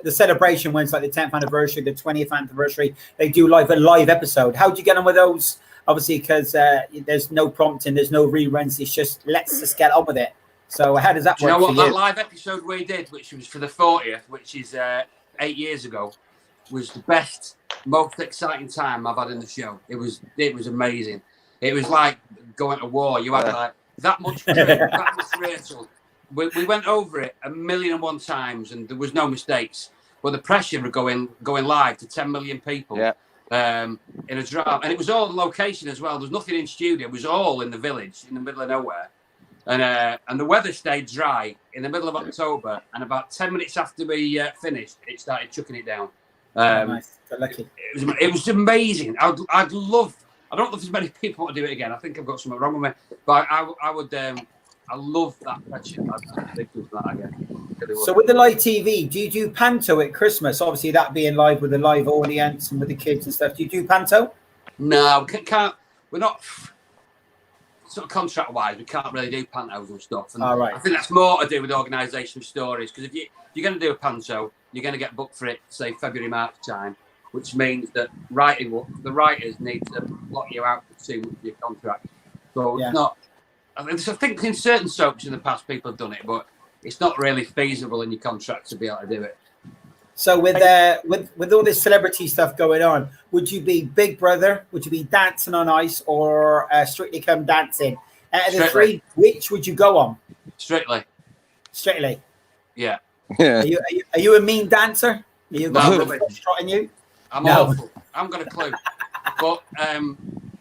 celebration, when it's like the 10th anniversary, the 20th anniversary, they do a live episode. How do you get on with those? Obviously, because there's no prompting, there's no reruns. It's just, let's just get on with it. So how does that work? You know what? For that live episode we did, which was for the 40th, which is 8 years ago, was the best, most exciting time I've had in the show. It was amazing. It was like going to war. You had like that much crew, that much rehearsal. We went over it 1,000,001 times, and there was no mistakes. But the pressure of going live to 10 million people in a drama, and it was all in location as well. There was nothing in studio. It was all in the village, in the middle of nowhere. And the weather stayed dry in the middle of October, and about 10 minutes after we finished, it started chucking it down. Nice. Lucky. It was amazing. I'd love. I don't know if there's many people want to do it again. I think I've got something wrong with me, but I would. I love that pressure. I'd do that again. So with the live TV, do you do panto at Christmas? Obviously, that being live with a live audience and with the kids and stuff. Do you do panto? No, we can't. We're not. Sort of contract-wise, we can't really do pantos and stuff. And I think that's more to do with organisation of stories. Because if you're going to do a panto, you're going to get booked for it, say February, March time, which means that the writers need to block you out for 2 months of your contract. So it's not. I think in certain soaps in the past, people have done it, but it's not really feasible in your contract to be able to do it. So with all this celebrity stuff going on, would you be Big Brother? Would you be Dancing on Ice or Strictly Come Dancing? Out of the three, which would you go on? Strictly. Yeah. Are you a mean dancer? Are you got rubbish trotting you? I'm awful. I haven't got a clue. But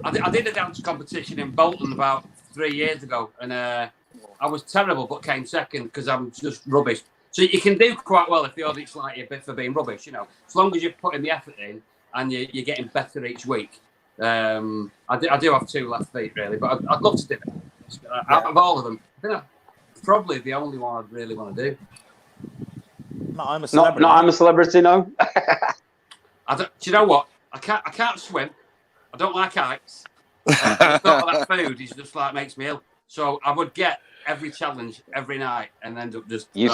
I did a dance competition in Bolton about 3 years ago, and I was terrible, but came second because I'm just rubbish. So you can do quite well if the audience like you a bit for being rubbish, you know. As long as you're putting the effort in and you're getting better each week. I do have 2 left feet, really, but I'd love to do it. Out of all of them, I think that's probably the only one I'd really want to do. No, I'm a celebrity. I'm a celebrity, no. Do you know what? I can't swim. I don't like heights. The thought of that food is just like makes me ill. So I would get every challenge every night and end up just. You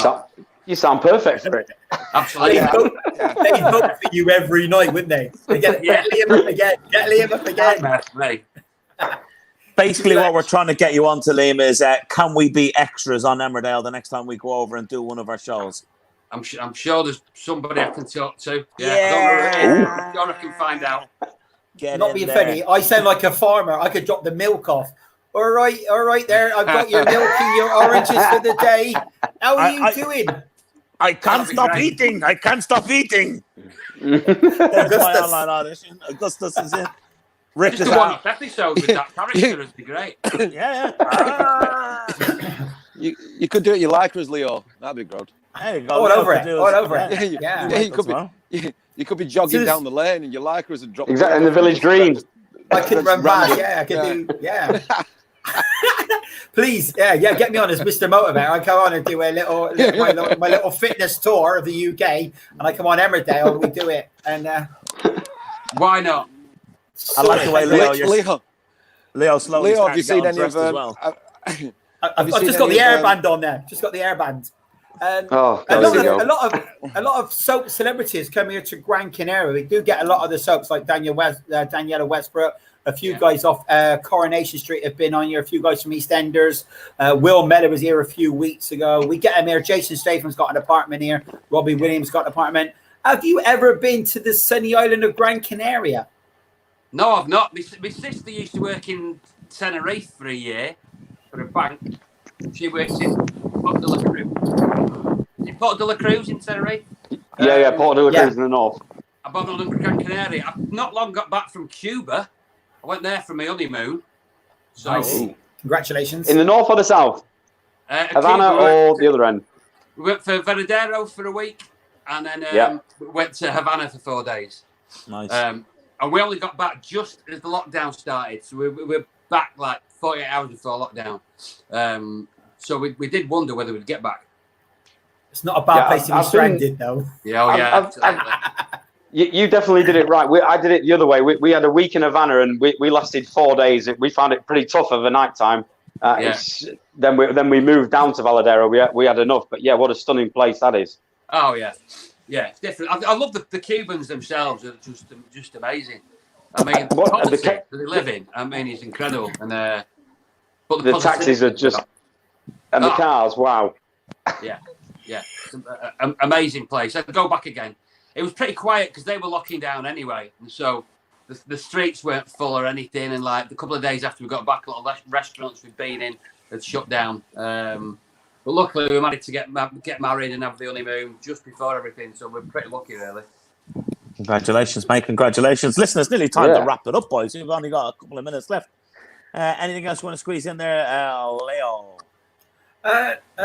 sound perfect for it. Absolutely. They'd vote for you every night, wouldn't they? They get Liam up again. Get Liam up again. Basically, what we're trying to get you onto, Liam, is can we be extras on Emmerdale the next time we go over and do one of our shows? I'm sure there's somebody I can talk to. I'm sure I can find out. Not being funny, I sound like a farmer. I could drop the milk off. All right there. I've got your milk and your oranges for the day. How are you doing? I can't stop eating. Augustus is in. Rick is out. Episode with that character would be great. Yeah. You could do it. You like us, Leo. That'd be good. There you go. All over it. Yeah. You could be jogging down the lane and you like us and drop. Exactly in the village green. I could run past. I could do. Yeah. Please, get me on as Mr. Motivator. I come on and do my little fitness tour of the UK, and I come on Emmerdale and we do it. And why not? I like the way Leo slowly. Leo, have you seen any of them? Well. I've just got the airband on there. Just got the airband. A lot of soap celebrities come here to Gran Canaria. We do get a lot of the soaps like Daniela Westbrook. A few guys off Coronation Street have been on here. A few guys from EastEnders. Will Mellor was here a few weeks ago. We get him here. Jason Statham's got an apartment here. Robbie Williams got an apartment. Have you ever been to the sunny island of Gran Canaria? No, I've not. My sister used to work in Tenerife for a year for a bank. She works in Puerto de la Cruz. Is it Puerto de la Cruz in Tenerife? Puerto de la Cruz in the north. I've been on Gran Canaria. I've not long got back from Cuba. I went there for my honeymoon. So, nice. Congratulations. In the north or the south? Havana or the other end? We went for Veradero for a week and then went to Havana for 4 days. Nice. And we only got back just as the lockdown started. So we were back like 48 hours before lockdown. So we did wonder whether we'd get back. It's not a bad place to be stranded, though. You definitely did it right. I did it the other way. We had a week in Havana and we lasted 4 days. We found it pretty tough of a night time. Then we moved down to Varadero. We had enough. But what a stunning place that is. Oh yeah, it's different. I love the Cubans themselves. Are just amazing. I mean, the politics that they live in. I mean, it's incredible. And but the taxis are just and the cars. Wow. Yeah. Amazing place. I'd go back again. It was pretty quiet because they were locking down anyway, and so the streets weren't full or anything. And like a couple of days after we got back, a lot of restaurants we'd been in had shut down. But luckily, we managed to get married and have the honeymoon just before everything. So we're pretty lucky, really. Congratulations, mate! Congratulations. Listen, it's nearly time to wrap it up, boys. We've only got a couple of minutes left. Anything else you want to squeeze in there, Leo?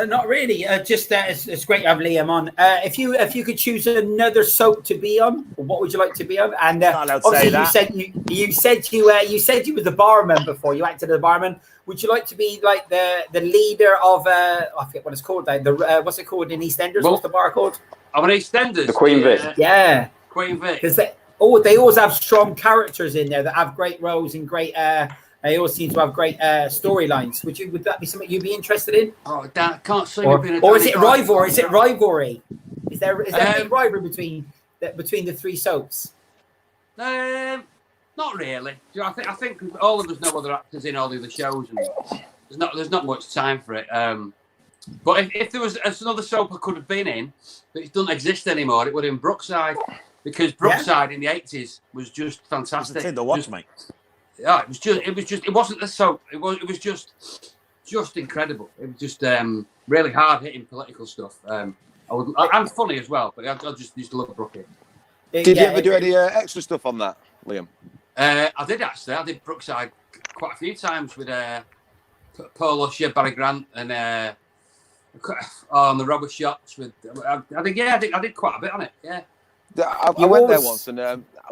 Not really. It's great to have Liam on. If you could choose another soap to be on, what would you like to be on? And obviously, you said you were the barman before. You acted as a barman. Would you like to be like the leader of I forget what it's called. What's it called in EastEnders? What's the bar called? I'm an EastEnders. The Queen Vic. Yeah. Queen Vic. Because they always have strong characters in there that have great roles and great. They all seem to have great storylines. Would that be something you'd be interested in? Oh, Dan, I can't see or is it rivalry? Is it rivalry? Is there a big rivalry between the three soaps? Not really. I think all of us know other actors in all the other shows, and there's not much time for it. But if there was another soap I could have been in that doesn't exist anymore, it would have been Brookside, because Brookside in the 80s was just fantastic. It's in the watch, mate. Yeah, it wasn't the soap. It was just incredible. It was just really hard hitting political stuff. I'm funny as well, but I just used to love Brookie. Did you ever do any extra stuff on that, Liam? I did actually. I did Brookside quite a few times with Paul Usher, Barry Grant, and on the rubber shots. I did quite a bit on it. Yeah. I went there once, and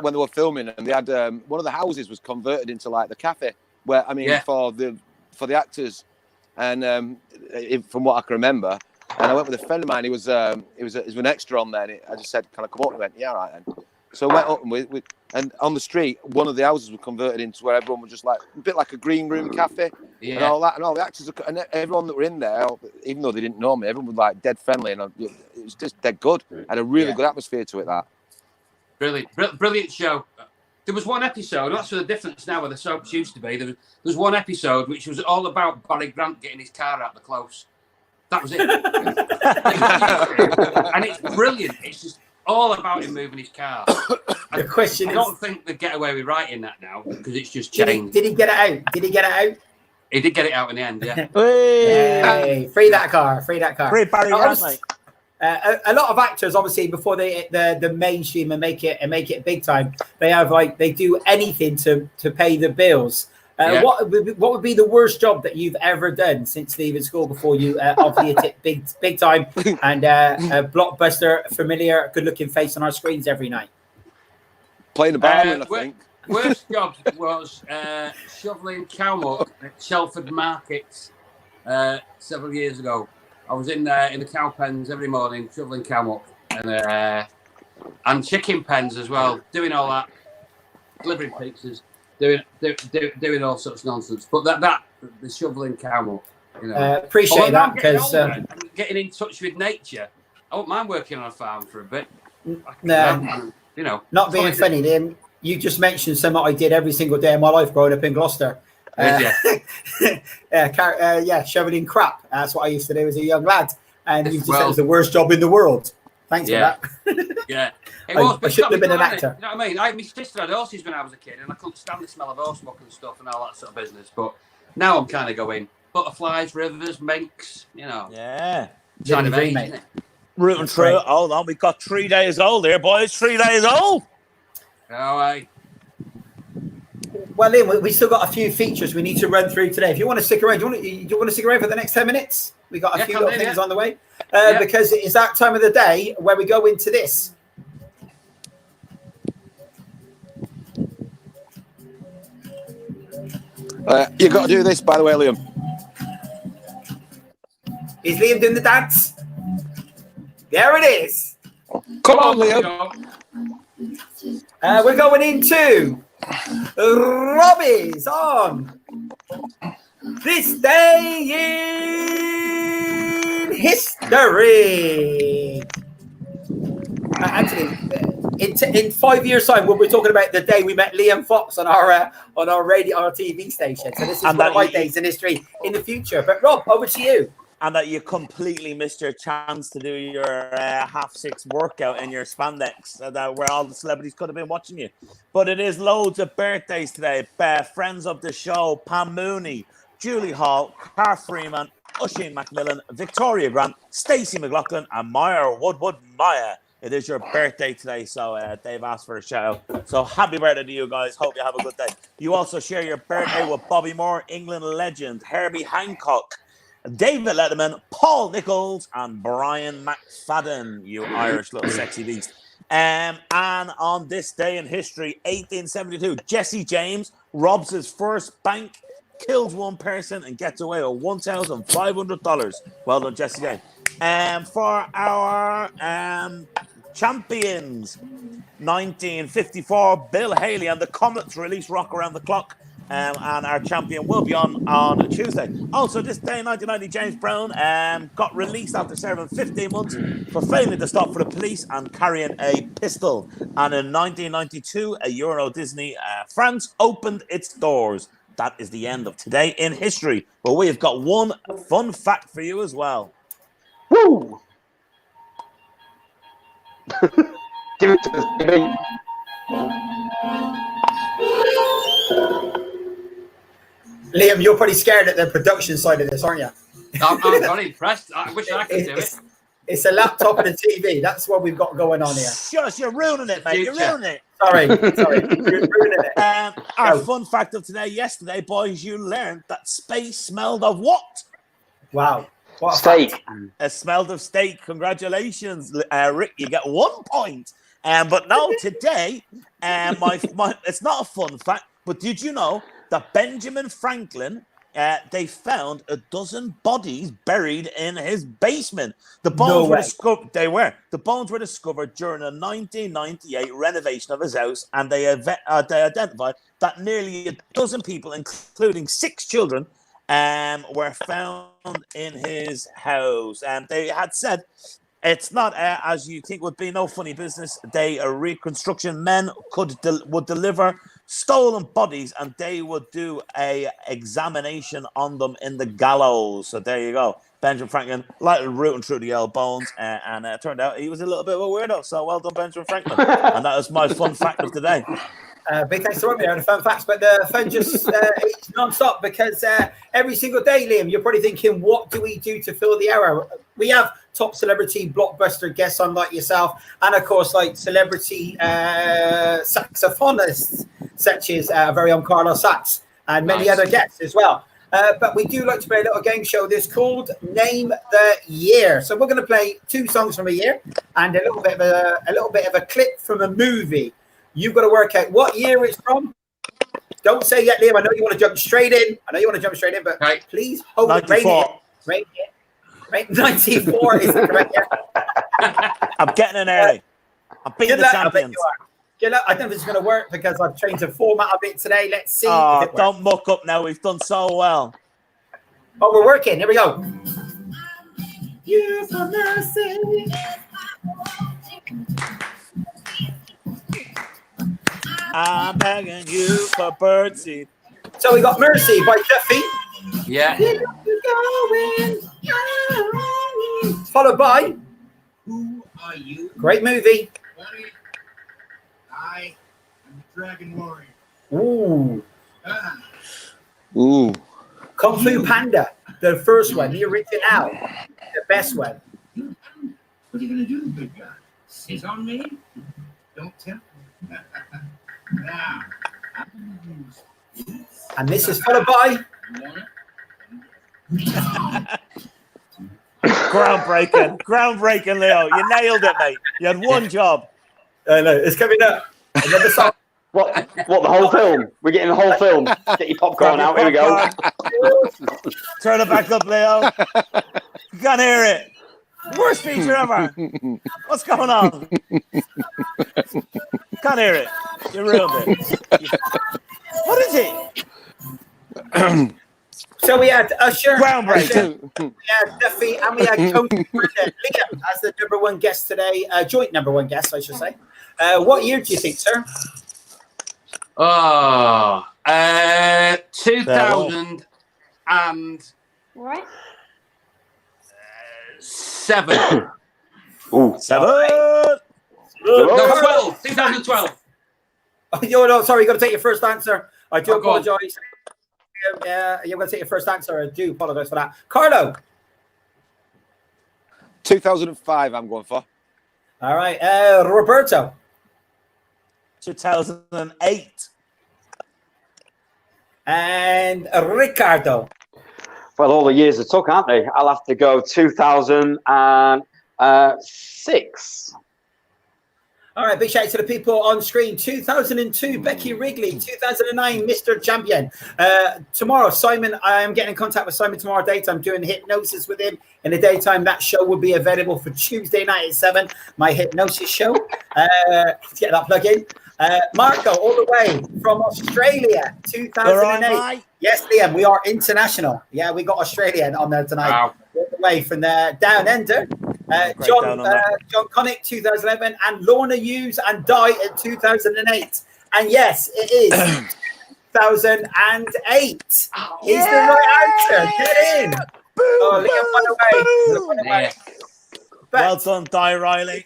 when they were filming, and they had one of the houses was converted into like the cafe, where for the actors, and from what I can remember, and I went with a friend of mine. He was an extra on there, and I just said, "Can I come up?" And he went, "Yeah, all right then." So I went up, and and on the street, one of the houses was converted into where everyone was just like a bit like a green room cafe, and all that, and all the actors and everyone that were in there, even though they didn't know me, everyone was like dead friendly, and it was just dead good. Had a really good atmosphere to it. That brilliant show. There was one episode. That's the difference now where the soaps used to be. There was one episode which was all about Barry Grant getting his car out the close. That was it. And it's brilliant. It's just all about him moving his car. The question I don't think they'd get away with writing that now because it's just changed. Did he get it out? Did he get it out? He did get it out in the end, yeah. Hey, free that car. Free Barry Grant, mate. A lot of actors, obviously, before they hit the mainstream and make it big time, they do anything to pay the bills. What would be the worst job that you've ever done since leaving school before you obviously hit big time and a blockbuster, familiar, good-looking face on our screens every night? Playing the barman, I think. Worst job was shoveling cow muck at Shelford Markets several years ago. I was in the cow pens every morning shoveling cow muck and chicken pens as well, doing all that, delivering pizzas. Doing all sorts of nonsense, but the shoveling cow muck, you know. Appreciate that because getting in touch with nature. I wouldn't mind working on a farm for a bit. You know, not being funny, Liam. You just mentioned something I did every single day of my life growing up in Gloucester. Shoveling crap. That's what I used to do as a young lad, and you just said it was the worst job in the world. Thanks for that. Yeah. I shouldn't have been an actor. You know what I mean? My sister had horses when I was a kid, and I couldn't stand the smell of horse muck and stuff and all that sort of business. But now I'm kind of going butterflies, rivers, minks, you know. Yeah. Kind of age, isn't it? Rooting through. Hold on, we've got 3 days old here, boys. 3 days old. Oh, Well, Liam, we still got a few features we need to run through today. If you want to stick around, do you want to stick around for the next 10 minutes? We got a few little things on the way because it's that time of the day where we go into this. You've got to do this, by the way, Liam. Is Liam doing the dance? There it is. Come on, Liam. We're going into Robbie's on this day in history. Anthony, in 5 years' time, when we're talking about the day we met Liam Fox on our radio, our TV station. So this is one of my days in history in the future. But Rob, over to you. And that you completely missed your chance to do your 6:30 workout in your spandex, where all the celebrities could have been watching you. But it is loads of birthdays today. Friends of the show: Pam Mooney, Julie Hall, Car Freeman, Oisín McMillen, Victoria Grant, Stacey McLaughlin, and Mair Woodward Maya. It is your birthday today, so they've asked for a shout out. So happy birthday to you guys. Hope you have a good day. You also share your birthday with Bobby Moore, England legend, Herbie Hancock, David Letterman, Paul Nichols, and Brian McFadden, you Irish little sexy beast. And on this day in history, 1872, Jesse James robs his first bank, kills one person, and gets away with $1,500. Well done, Jesse James. For our champions, 1954, Bill Haley and the Comets released Rock Around the Clock. And our champion will be on Tuesday. Also, this day in 1990, James Brown got released after serving 15 months for failing to stop for the police and carrying a pistol. And in 1992, a Euro Disney France opened its doors. That is the end of today in history. But we have got one fun fact for you as well. Woo! Give it to us, baby. Liam, you're pretty scared at the production side of this, aren't you? I'm very impressed. I wish I could do it. It's a laptop and a TV. That's what we've got going on here. Shush, you're ruining it, mate. You're ruining it. Sorry. You're ruining it. Our fun fact of today, yesterday, boys, you learned that space smelled of what? Wow. What steak. It smelled of steak. Congratulations, Rick. You get 1 point. But no, today, it's not a fun fact, but did you know that Benjamin Franklin, they found a dozen bodies buried in his basement? The bones were discovered. The bones were discovered during a 1998 renovation of his house, and they identified that nearly a dozen people, including 6 children, were found in his house. And they had said it's not as you think would be, no funny business. Reconstruction men would deliver stolen bodies, and they would do a examination on them in the gallows. So there you go. Benjamin Franklin, like rooting through the old bones, and it turned out he was a little bit of a weirdo. So well done, Benjamin Franklin. And that was my fun fact of today. Big thanks to Robbie on the fun facts, but the fun just is non-stop because every single day, Liam, you're probably thinking, what do we do to fill the hour? We have top celebrity blockbuster guests on like yourself, and of course, like celebrity saxophonists such as our very own Carlos Sax and many other guests as well. But we do like to play a little game show. This called Name the Year. So we're going to play 2 songs from a year and a little bit of a clip from a movie. You've got to work out what year it's from. Don't say yet, Liam. I know you want to jump straight in. But please hold it. 94. Right here. Right, 94 is the correct year. I'm getting in early. I'm beating the champions. I don't know if it's going to work because I've changed the format a bit today. Let's see. Don't muck up now. We've done so well. Oh, we're working. Here we go. You for mercy. I'm begging you for birdseed. So we got Mercy by Duffy. Yeah. Followed by Who Are You? great movie. I am the Dragon Warrior. Ooh. Ooh. Kung Fu Panda. The first one, the original. The best one. What are you going to do, big guy? Sit on me? Don't tell me. Now. And this is followed by Groundbreaking, Leo. You nailed it, mate. You had one job. I know, it's coming up. Another song. What, the whole film? We're getting the whole film. Get your popcorn out. Here we go. Turn it back up, Leo. You can't hear it. Worst feature ever. What's going on? Can't hear it. You ruined it. What is it? So we had Usher, Groundbreaking. we had Duffy, and we had Tony Liam as the number one guest today, joint number one guest, I should say. What year do you think, sir? 2000 and Right. 7. Ooh. 7. No, 12. 2012. Oh, no, sorry, you got to take your first answer. I do go on. apologise. You're going to take your first answer. I do apologise for that. Carlo. 2005, I'm going for. All right. Roberto. 2008. And Ricardo. Well, all the years it took, aren't they? I'll have to go 2006. All right, big shout out to the people on screen. 2002, Becky Wrigley. 2009, Mr. Champion. Tomorrow, Simon, I am getting in contact with Simon tomorrow daytime, doing hypnosis with him in the daytime. That show will be available for Tuesday night at 7, my hypnosis show. Let's get that plug in. Marco, all the way from Australia, 2008. Yes, Liam, we are international. Yeah, we got Australia on there tonight. Wow. All the way from the Down Ender. John Connick, 2011, and Lorna Hughes and Di in 2008. And yes, it is 2008. Is the right answer. Get in. Boom, Liam won away. Well done, Di Riley.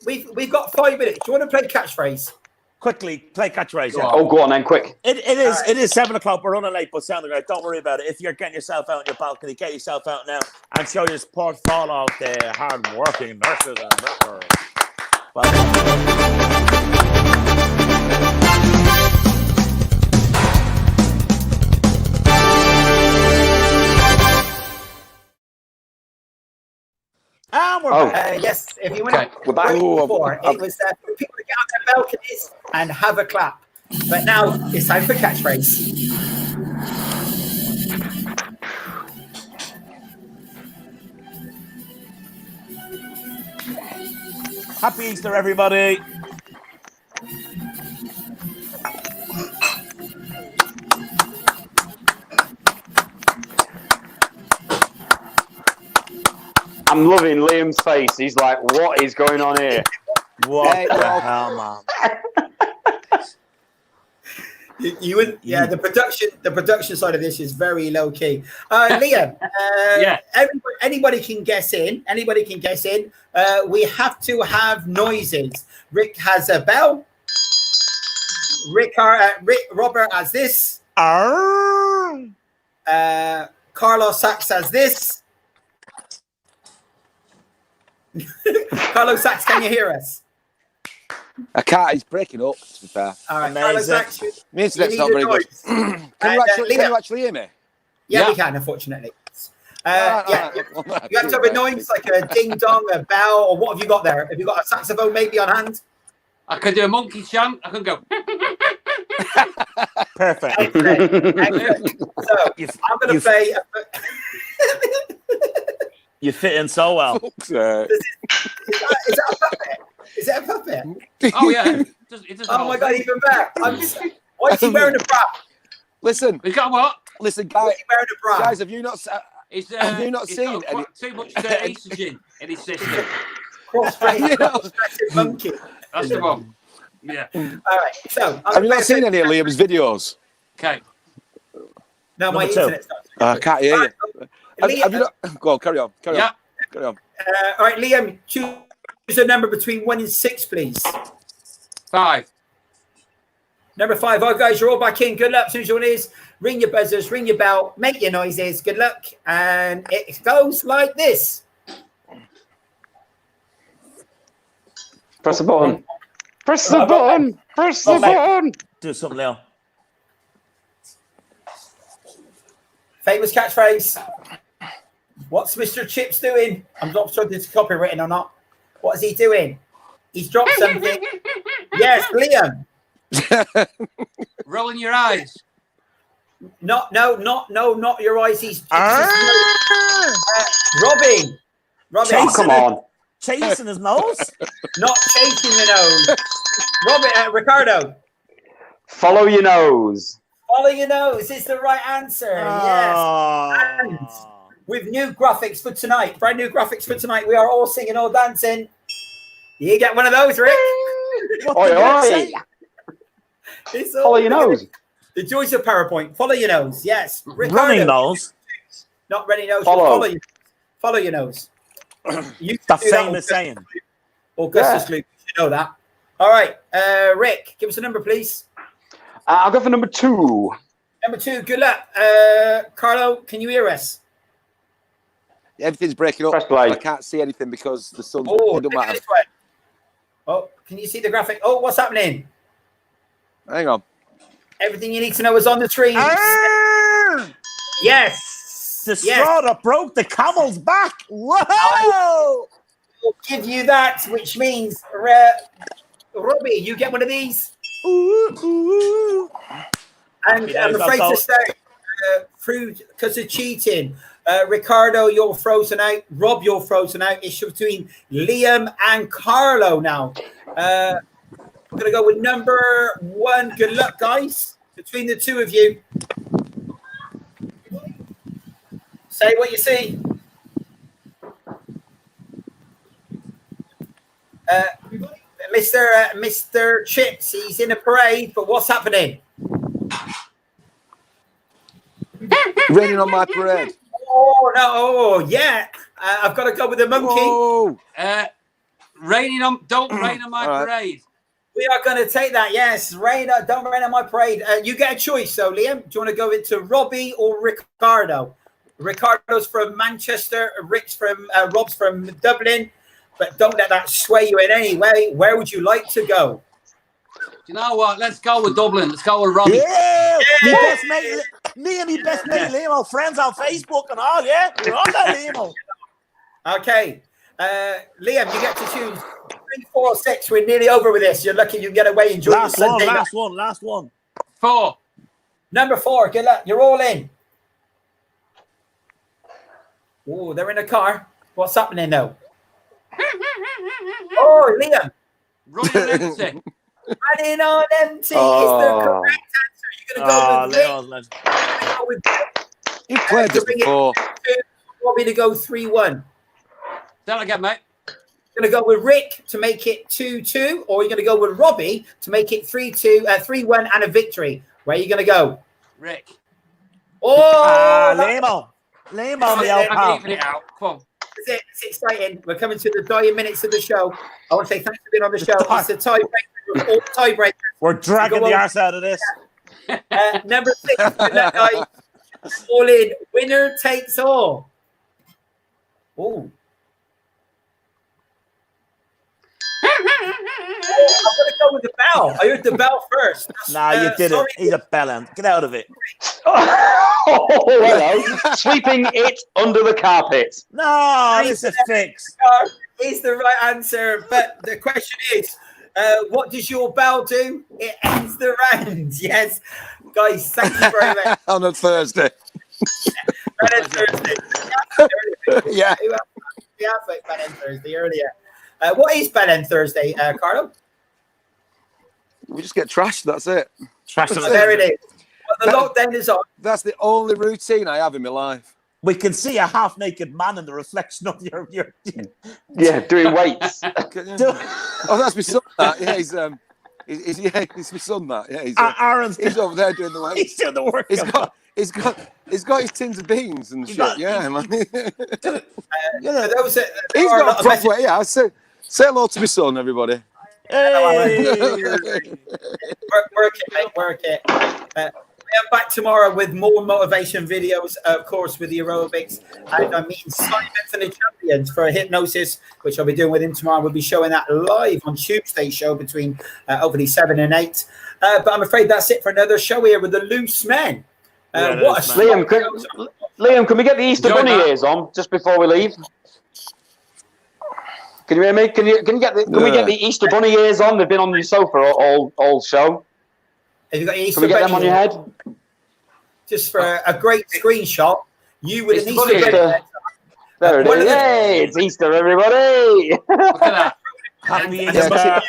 We've got 5 minutes. Do you want to play catchphrase? Quickly, play catchphrase. Yeah. Oh, go on then, quick. It is 7 o'clock. We're running late, but sounding great. Don't worry about it. If you're getting yourself out on your balcony, get yourself out now and show your support for all of the hard-working nurses and workers. And we're back. Yes, if you want to, before, it was for people to get on their balconies and have a clap. But now it's time for catchphrase. Happy Easter, everybody. I'm loving Liam's face. He's like, what is going on here? What the hell, man? The production side of this is very low key. Liam, anybody can guess in. We have to have noises. Rick has a bell. Robert has this. Carlos Sachs has this. Carlos Sachs, can you hear us? I can't. He's breaking up, to be fair. All right, Carlos Sachs. My internet's not very good. Can you actually hear me? Yeah, we can, unfortunately. You have to have a noise like a ding dong, a bell, or what have you got there? Have you got a saxophone maybe on hand? I can do a monkey chant. I can go. Perfect. Excellent. So I'm going to play. You fit in so well. Is that a puppet? Is that a puppet? Oh yeah. Oh my god, even better. Why is he wearing a bra? Listen. He's got what? Listen, guys. Wearing a bra? Guys, have you not seen any? Too much estrogen in his system. Cross-dressed monkey. That's the one. Yeah. All right. So have you not seen any of Liam's videos? Okay. No, my internet's not. I can't hear you. Have you not? Go on, carry on. Carry on. All right, Liam, choose a number between 1 and 6, please. 5. Number 5. All right, guys, you're all back in. Good luck. As soon as your one is, ring your buzzers, ring your bell, make your noises. Good luck. And it goes like this. Press the button. Press the button. Press the button. Do something, Leo. Famous catchphrase. What's Mr. Chips doing? I'm not sure if it's copywritten or not. What is he doing? He's dropped something. Yes, Liam. Rolling your eyes. Not your eyes. He's Robbie. Oh, come on. Chasing his nose? Not chasing the nose. Ricardo. Follow your nose. Follow your nose is the right answer. Yes. And with new graphics for tonight, brand new graphics for tonight, we are all singing, all dancing. You get one of those, Rick? Follow your nose. The joys of PowerPoint. Follow your nose. Yes. Ricardo. Running nose. Not running nose. Follow your nose. The famous saying. Augustus Luke, you know that. All right. Rick, give us a number, please. I'll go for number 2. Number 2, good luck. Carlo, can you hear us? Everything's breaking up. Press play. I can't see anything because the sun's... Oh, look at this one. Oh, can you see the graphic? Oh, what's happening? Hang on. Everything you need to know is on the screen. Yes. The straw that broke the camel's back. Whoa! We'll give you that, which means, Robbie, you get one of these. And I'm afraid to start through because of cheating. Ricardo, you're frozen out. Rob, you're frozen out. It's between Liam and Carlo now. I'm going to go with number 1. Good luck, guys. Between the two of you. Say what you see. Mr. Chips, he's in a parade, but what's happening? Raining on my parade. Oh, no. Oh, yeah. I've got to go with the monkey. Oh. Don't rain on my parade. We are going to take that. Yes, don't rain on my parade. You get a choice, so Liam. Do you want to go into Robbie or Ricardo? Ricardo's from Manchester. Rob's from Dublin. But don't let that sway you in any way. Where would you like to go? You know what? Let's go with Dublin. Let's go with Robbie. Yeah, me and my best mate Liam, friends on Facebook and all. Yeah, we're on that, Liam. Okay, Liam, you get to choose 3, 4, 6. We're nearly over with this. You're lucky you can get away. Enjoy your Sunday. Last one. 4. Number 4. Good luck. You're all in. Oh, they're in a car. What's happening now? Oh, Liam. Running on empty. Running on empty is the correct answer. You're going to go with Rick. You played this before. You want me to go 3-1? That again, mate. You're going to go with Rick to make it 2-2, or you're going to go with Robbie to make it 3-1 and a victory. Where are you going to go? Rick. Oh, Lame on the old I'm leaving it out. Come on. It's exciting. We're coming to the dying minutes of the show. I want to say thanks for being on the show. It's a tiebreaker. All tiebreakers. We're dragging the arse out of this. Number 6, guys. All in. Winner takes all. Oh. I'm going to go with the bell. I heard the bell first. Nah, you didn't. Sorry. He's a bellend. Get out of it. Oh, hello. Sweeping it under the carpet. No, it's a fix. Is the right answer. But the question is, what does your bell do? It ends the round. Yes. Guys, thank you very much. On a Thursday. Ben and Thursday. Yeah. We have Ben and Thursday earlier. What is Ben and Thursday, Carlo? We just get trashed, that's it. There it is. Well, the lockdown is on. That's the only routine I have in my life. We can see a half-naked man in the reflection of your yeah, doing weights. Oh, that's my son. Yeah, he's my son. That Aaron's he's over there doing the weights. He's doing the work. He's got his tins of beans and shit. Yeah, man. He's got a proper. Yeah, say hello to my son, everybody. Hey. Work it, mate. Work it. We are back tomorrow with more motivation videos, of course, with the aerobics. And I'm meeting Simon for the Champions for a hypnosis, which I'll be doing with him tomorrow. We'll be showing that live on Tuesday's show between hopefully 7 and 8. But I'm afraid that's it for another show here with the Loose Men. Liam, can we get the Easter Bunny ears on just before we leave? Can you hear me? Can we get the Easter Bunny ears on? They've been on your sofa all show. Have you got Easter Can we get them on your head? Just for a great screenshot. You with an Easter Bunny. There it is. Hey, it's Easter, everybody. Look at that. Happy Easter.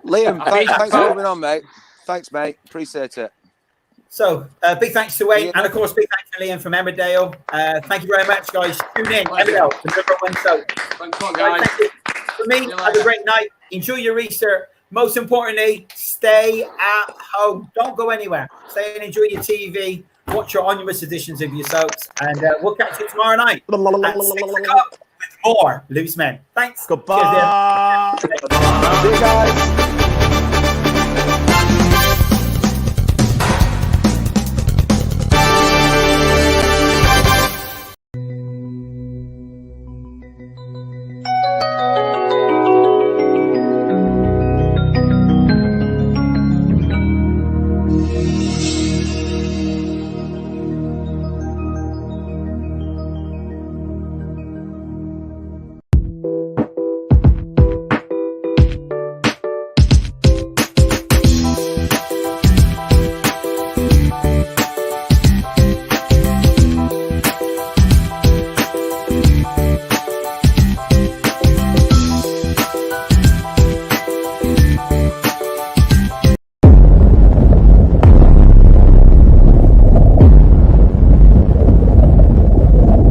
Liam, thanks for coming on, mate. Thanks, mate. Appreciate it. So, big thanks to Wayne, and of course, big thanks to Liam from Emmerdale. Thank you very much, guys. Tune in, Emmerdale, the number one show. Thanks a lot, guys. Thank you. For me, have a great night. Enjoy your Easter. Most importantly, stay at home. Don't go anywhere. Stay and enjoy your TV. Watch your omnibus editions of your soaps, and we'll catch you tomorrow night at 6 o'clock with more Loose Men. Thanks. Goodbye. Cheers, guys.